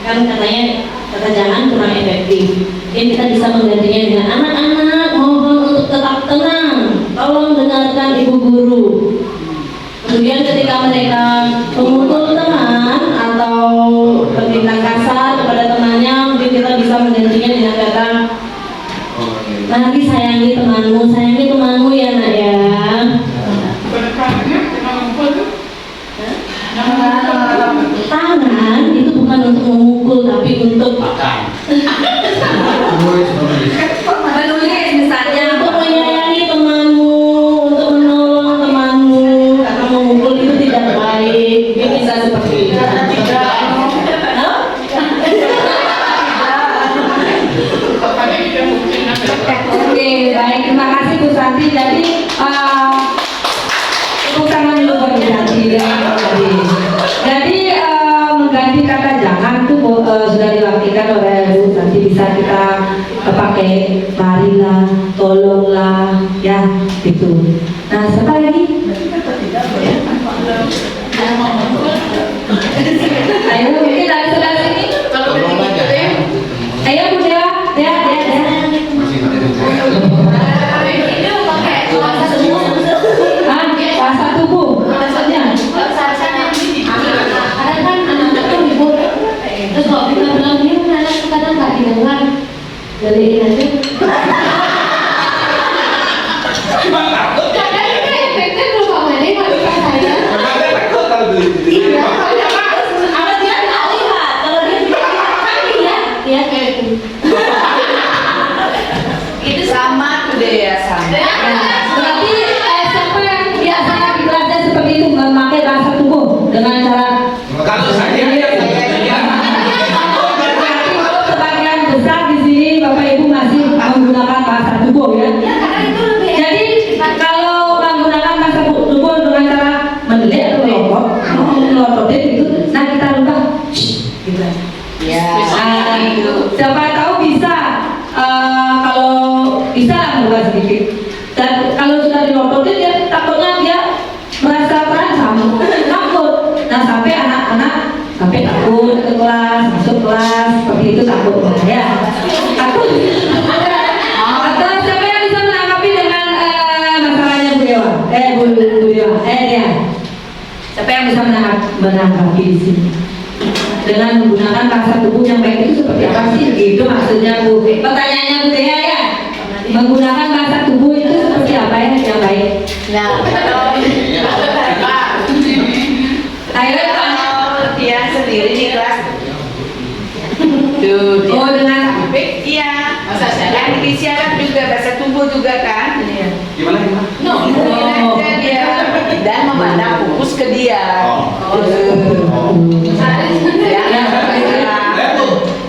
kan katanya kata jangan kurang efektif. Mungkin kita bisa menggantinya dengan anak-anak mohon untuk tetap tenang, tolong dengarkan ibu guru. Kemudian ketika mereka memukul teman atau bertindak kasar kepada temannya, mungkin kita bisa menggantinya dengan kata mari sayangi temanmu ya nak ya. Tangan itu bukan untuk memukul tapi untuk menulis misalnya untuk menyayangi temanmu, untuk menolong temanmu, karena memukul itu tidak baik. Mungkin bisa seperti itu. Oke, baik, terima kasih Bu Santi. Jadi tepuk tangan dulu buat Bu Santi. Jadi mengganti kata jangan itu sudah dilakukan oleh Bu Santi, bisa kita pakai marilah, tolonglah, ya gitu. Nah, siapa lagi? Ayo mungkin dari sebelah sini. Ayo Bu Dea. Bahasa tubuh maksudnya. Kadang kan anak-anak tuh ribut, terus kalau kita bilang ini anak kadang nggak didengar, dari nanti. Kadang itu efeknya tuh Pak Mane maksud saya. Iya. Kalau dia nggak lihat, kalau dia dia kayak itu. Itu sama tuh deh ya sama. Berarti siapa yang biasanya di kelasnya seperti itu memakai bahasa tubuh dengan cara Kalau saya sebagian besar di sini Bapak Ibu masih menggunakan bahasa tubuh ya. Jadi kalau menggunakan bahasa tubuh dengan cara mendelik atau melototin itu, nah kita rubah gitu. Ya. Siapa tahu bisa kalau bisa merubah sedikit. Dan kalau sudah dilototin ya takutnya dia merasa terancam, takut. Nah sampai anak-anak sampai takut ke kelas, masuk kelas seperti itu takut ya. Takut. Atau siapa yang bisa menanggapi dengan masalahnya Bu Dewa? Bu Dewa, dia. Siapa yang bisa menanggapi di sini? Dengan menggunakan bahasa tubuh yang baik itu seperti apa sih? Itu maksudnya Bu. Pertanyaannya Bu Dea ya. Menggunakan bahasa tubuh itu seperti apa ya yang baik? Nah, Ayo kalau dia sendiri di kelas tuh dia. Oh dengan Iya, kan isyarat juga bahasa tubuh juga kan. gimana? No, dia dan memandang fokus ke dia.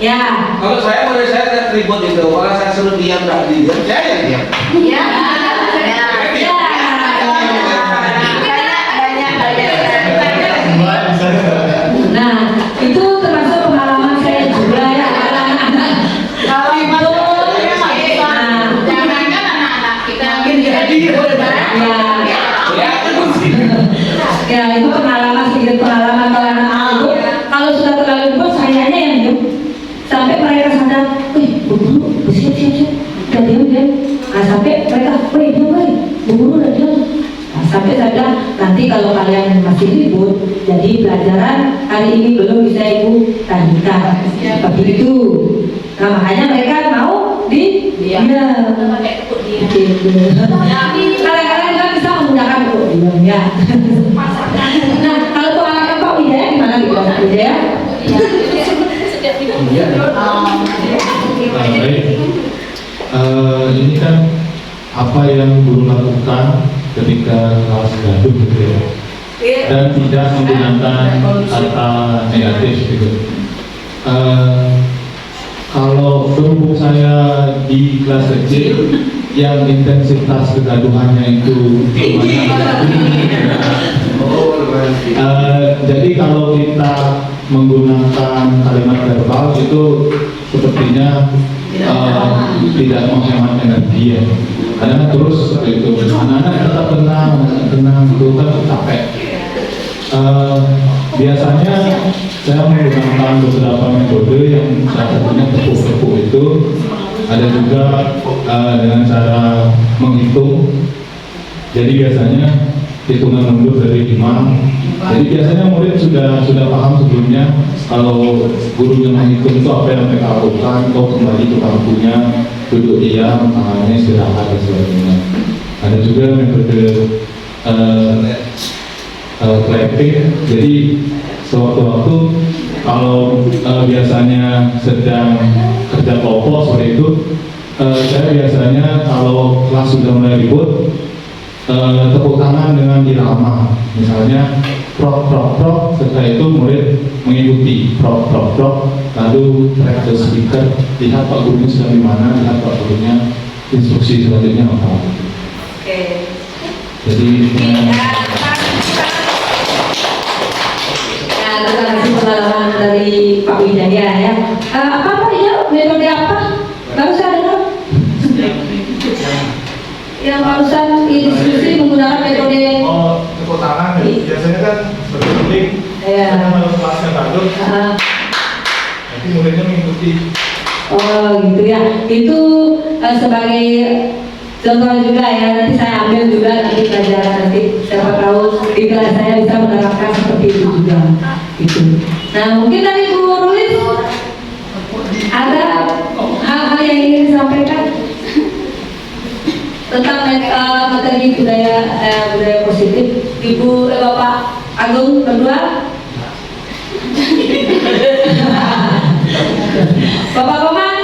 ya. Kalau saya menurut saya ribut itu, kalau saya suruh diam nggak diam, saya yang diam. Ya. Nah itu termasuk pengalaman saya juga ya. Kalau itu jangankan anak-anak kita mungkin jadi ya itu pengalaman sedikit pengalaman kalau anak-anak kalau sudah terlalu ribut sayanya yang diem sampai mereka sadar guru udah bilang, nah, sampai saya bilang nanti kalau kalian masih ribut, jadi pelajaran hari ini belum bisa ibu lanjutkan seperti itu. Nah makanya mereka mau di Iya. pakai kepuk dia. gitu. Kadang-kadang juga bisa menggunakan kepuk diam ya. Nah kalau pengalaman Pak Wijaya gimana gitu Pak Wijaya? Setiap minggu. Iya. Baik. Ini kan apa yang guru lakukan ketika kelas gaduh gitu ya, dan tidak menggunakan kata negatif gitu. Kalau berhubung saya di kelas kecil yang intensitas kegaduhannya itu jadi kalau kita menggunakan kalimat verbal itu sepertinya tidak menghemat energi ya. Karena terus seperti itu, anak-anak tetap tenang itu kan capek. Biasanya saya menggunakan beberapa metode yang salah satunya tepuk-tepuk itu, ada juga dengan cara menghitung. Jadi biasanya hitungan mundur dari 5. Jadi biasanya murid sudah paham sebelumnya kalau gurunya menghitung itu apa yang mereka lakukan, kembali ke bangkunya, duduk diam, tangannya istirahat dan sebagainya. Ada juga metode clapping. Jadi sewaktu-waktu kalau biasanya sedang kerja kelompok seperti itu, saya biasanya kalau kelas sudah mulai ribut, tepuk tangan dengan irama, misalnya prok prok prok, setelah itu murid mengikuti prok prok prok, lalu track the speaker, lihat pak gurunya sedang di mana, lihat pak gurunya instruksi selanjutnya apa. Oke. Jadi Nah, terima kasih pengalaman dari Pak Wijaya ya. Apa ya metode apa? Barusan dengar? Yang barusan diskusi menggunakan metode tepuk tangan ya. Biasanya kan berkeliling, Iya. kalau kelasnya bagus, nanti muridnya mengikuti. oh gitu ya. Itu sebagai contoh juga ya. Nanti saya ambil juga nanti pelajaran nanti. Siapa tahu di kelas saya bisa menerapkan seperti itu juga. Gitu. Nah mungkin dari Bu Rulis ada hal-hal yang ingin disampaikan tentang materi budaya positif. Ibu Bapak Agung berdua. Bapak Komang.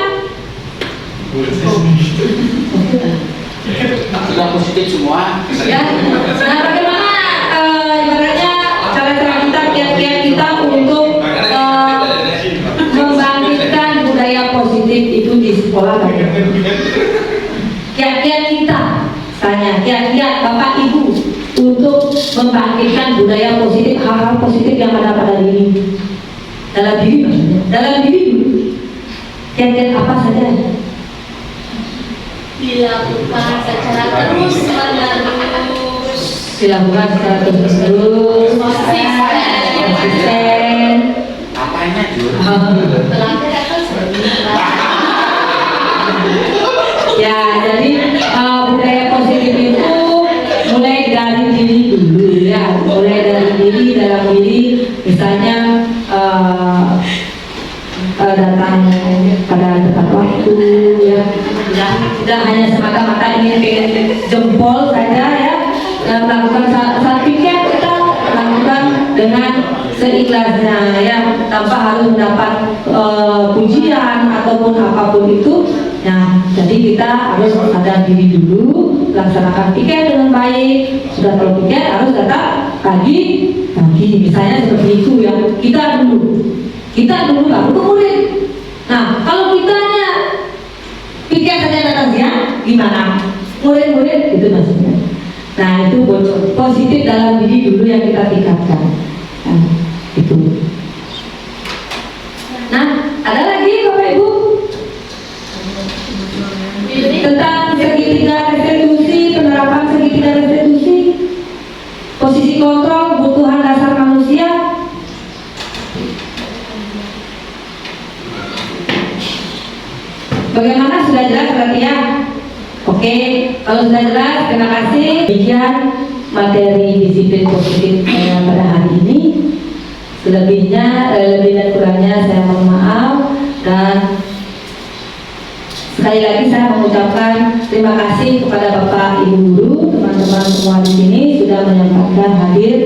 Sudah positif semua. Ya. Nah bagaimana ibaratnya cara-cara kita, kiat-kiat kita untuk membangkitkan budaya positif itu di sekolah bagaimana? Kiat-kiat kita, tanya kiat-kiat Bapak Ibu untuk membangkitkan budaya positif, hal-hal positif yang ada pada diri, dalam diri maksudnya, dalam diri dulu. Kiat-kiat apa saja? Dilakukan secara terus menerus. Dilakukan secara terus-menerus, konsisten. Apanya Jur? Terakhir akan Ya, jadi budaya positif itu mulai dari diri dulu ya, mulai dari diri, dalam diri, misalnya datang pada tepat waktu ya, tidak hanya semata-mata ingin jempol saja ya, melakukan saat piket kita lakukan dengan seikhlasnya ya, tanpa harus mendapat pujian ataupun apapun itu. Nah, jadi kita harus sadar diri dulu, laksanakan piket dengan baik. Sudah tahu piket harus datang pagi, misalnya seperti itu ya. Kita dulu baru ke murid. Nah, kalau kitanya piket saja datang siang, gimana? Murid-murid itu maksudnya. Nah, itu positif dalam diri dulu yang kita tingkatkan. Nah, itu. Nah, ada lagi Bapak Ibu tentang segitiga restitusi, penerapan segitiga restitusi, posisi kontrol kebutuhan dasar manusia. Bagaimana, sudah jelas berarti ya? Oke. kalau sudah jelas, terima kasih. Demikian materi disiplin positif saya pada hari ini. Selebihnya, lebih dan kurangnya saya mohon maaf, dan sekali lagi saya mengucapkan terima kasih kepada Bapak Ibu Guru, teman-teman semua di sini sudah menyempatkan hadir,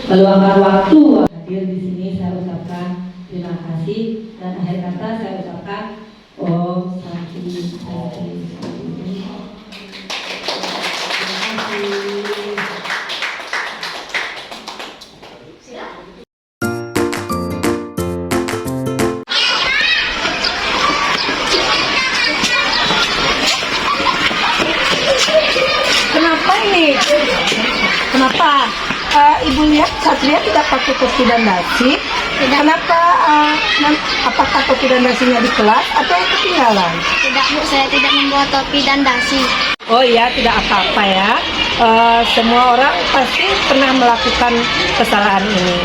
meluangkan waktu hadir di sini. Saya ucapkan terima kasih, dan akhir kata saya ucapkan Om Santi Sati. Terima kasih. Kenapa ini? Kenapa Ibu lihat Satria tidak pakai topi dan dasi? Kenapa? Apakah topi dan dasinya di kelas atau yang ketinggalan? Tidak Bu, saya tidak membawa topi dan dasi. Oh iya, tidak apa-apa ya. Semua orang pasti pernah melakukan kesalahan ini.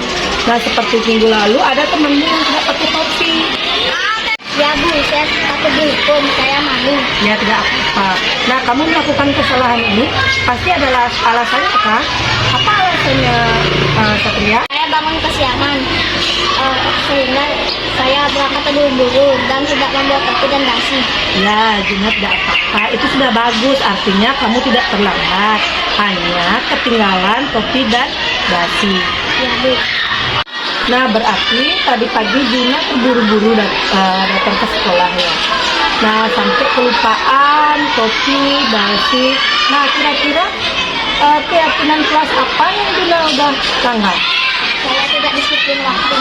Nah, seperti minggu lalu ada temanmu yang tidak pakai topi. Ya Bu, saya takut dihukum, saya malu. Ya tidak apa-apa. Nah, kamu melakukan kesalahan ini pasti adalah alasannya kan? Apa alasannya, Satria? Saya bangun kesiangan, sehingga saya berangkat terburu-buru dan tidak membawa topi dan dasi. Ya, Junat tidak apa-apa. Itu sudah bagus. Artinya kamu tidak terlambat. Hanya ketinggalan topi dan dasi. Ya Bu. Nah, berarti tadi pagi Junat terburu-buru datang ke sekolah ya. Nah, sampai kelupaan topi, dasi. Nah, kira-kira keyakinan kelas apa yang Junat udah langgar? Saya tidak disiplin waktu.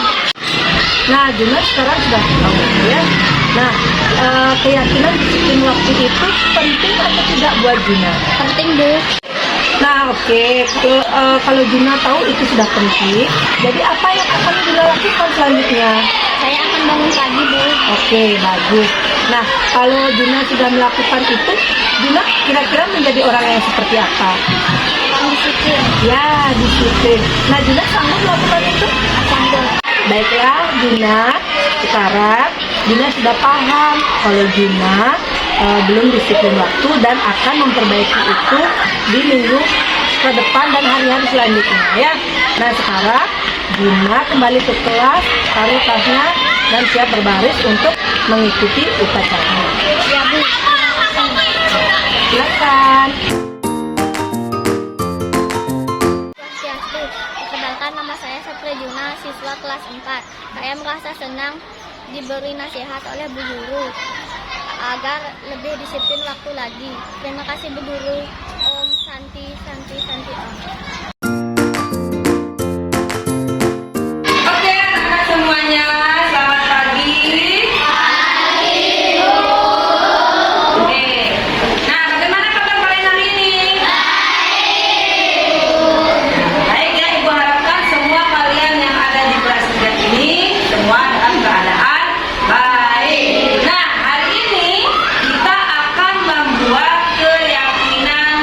Nah, Junat sekarang sudah tahu ya. Nah, keyakinan disiplin waktu itu penting atau tidak buat Junat? Penting Bu. Nah, oke. Kalau Junat tahu itu sudah penting. Jadi apa yang akan Junat lakukan selanjutnya? Saya akan bangun pagi Bu. Oke, bagus. Nah, kalau Junat sudah melakukan itu, Junat kira-kira menjadi orang yang seperti apa? Orang disiplin. Ya, disiplin. Nah, Junat sanggup melakukan itu? Sanggup. Baiklah, Junat. Sekarang Junat sudah paham kalau Junat belum disiplin waktu dan akan memperbaiki itu di minggu ke depan dan hari-hari selanjutnya ya. Nah, sekarang Junat kembali ke kelas, taruh tasnya dan siap berbaris untuk mengikuti upacara. Ya Bu. Silakan. Swastiastu. Perkenalkan, nama saya Satria Juna, siswa kelas 4. Saya merasa senang diberi nasihat oleh Bu Guru agar lebih disiplin waktu lagi. Terima kasih Bu Guru. Om Santi Santi Santi Om. Oke, anak-anak semuanya, selamat pagi. Oke. Nah, bagaimana kabar kalian hari ini? Baik ya, Ibu harapkan semua kalian yang ada di kelas 3 ini semua dalam keadaan baik. Nah, hari ini kita akan membuat keyakinan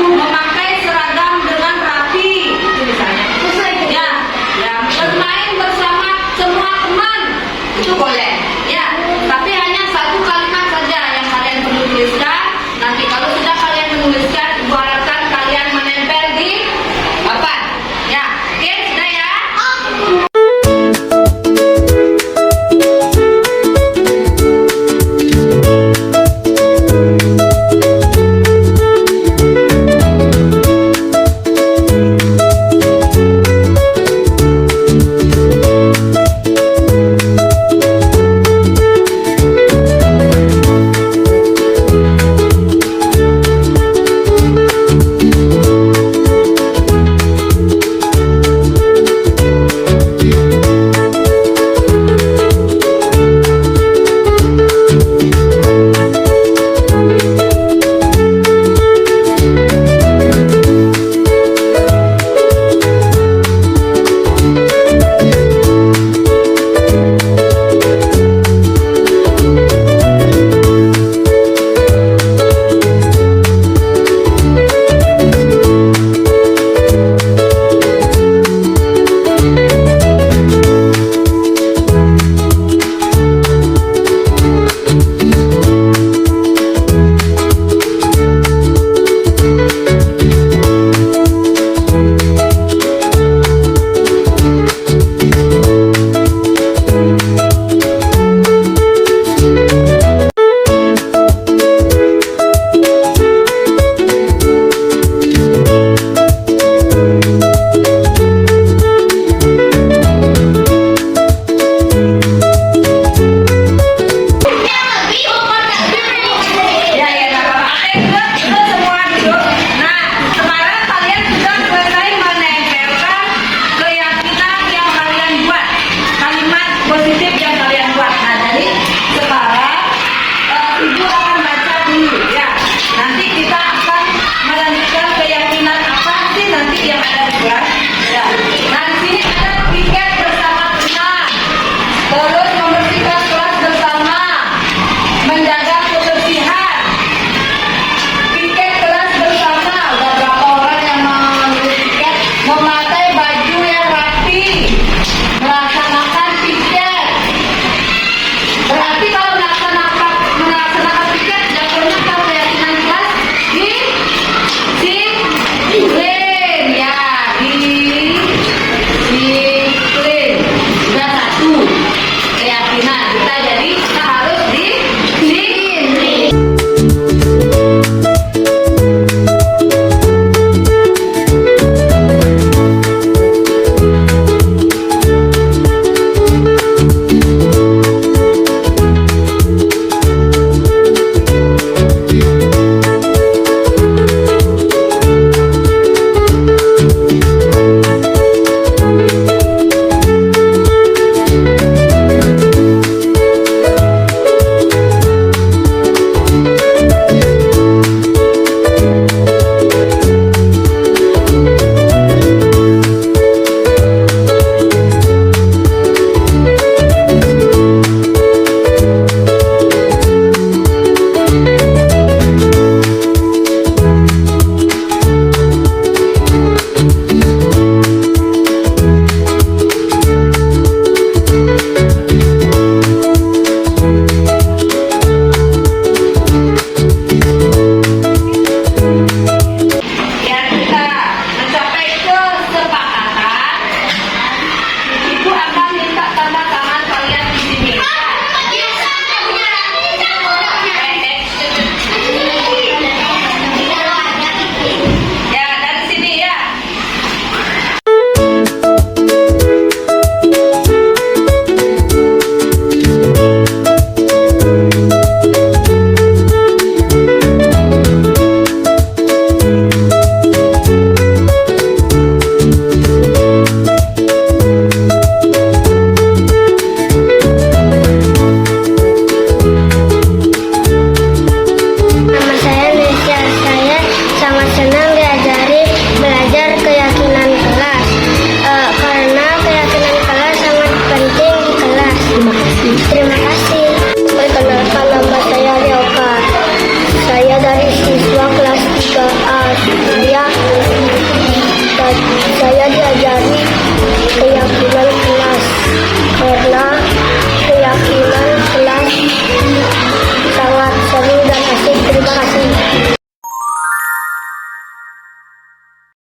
Thank you.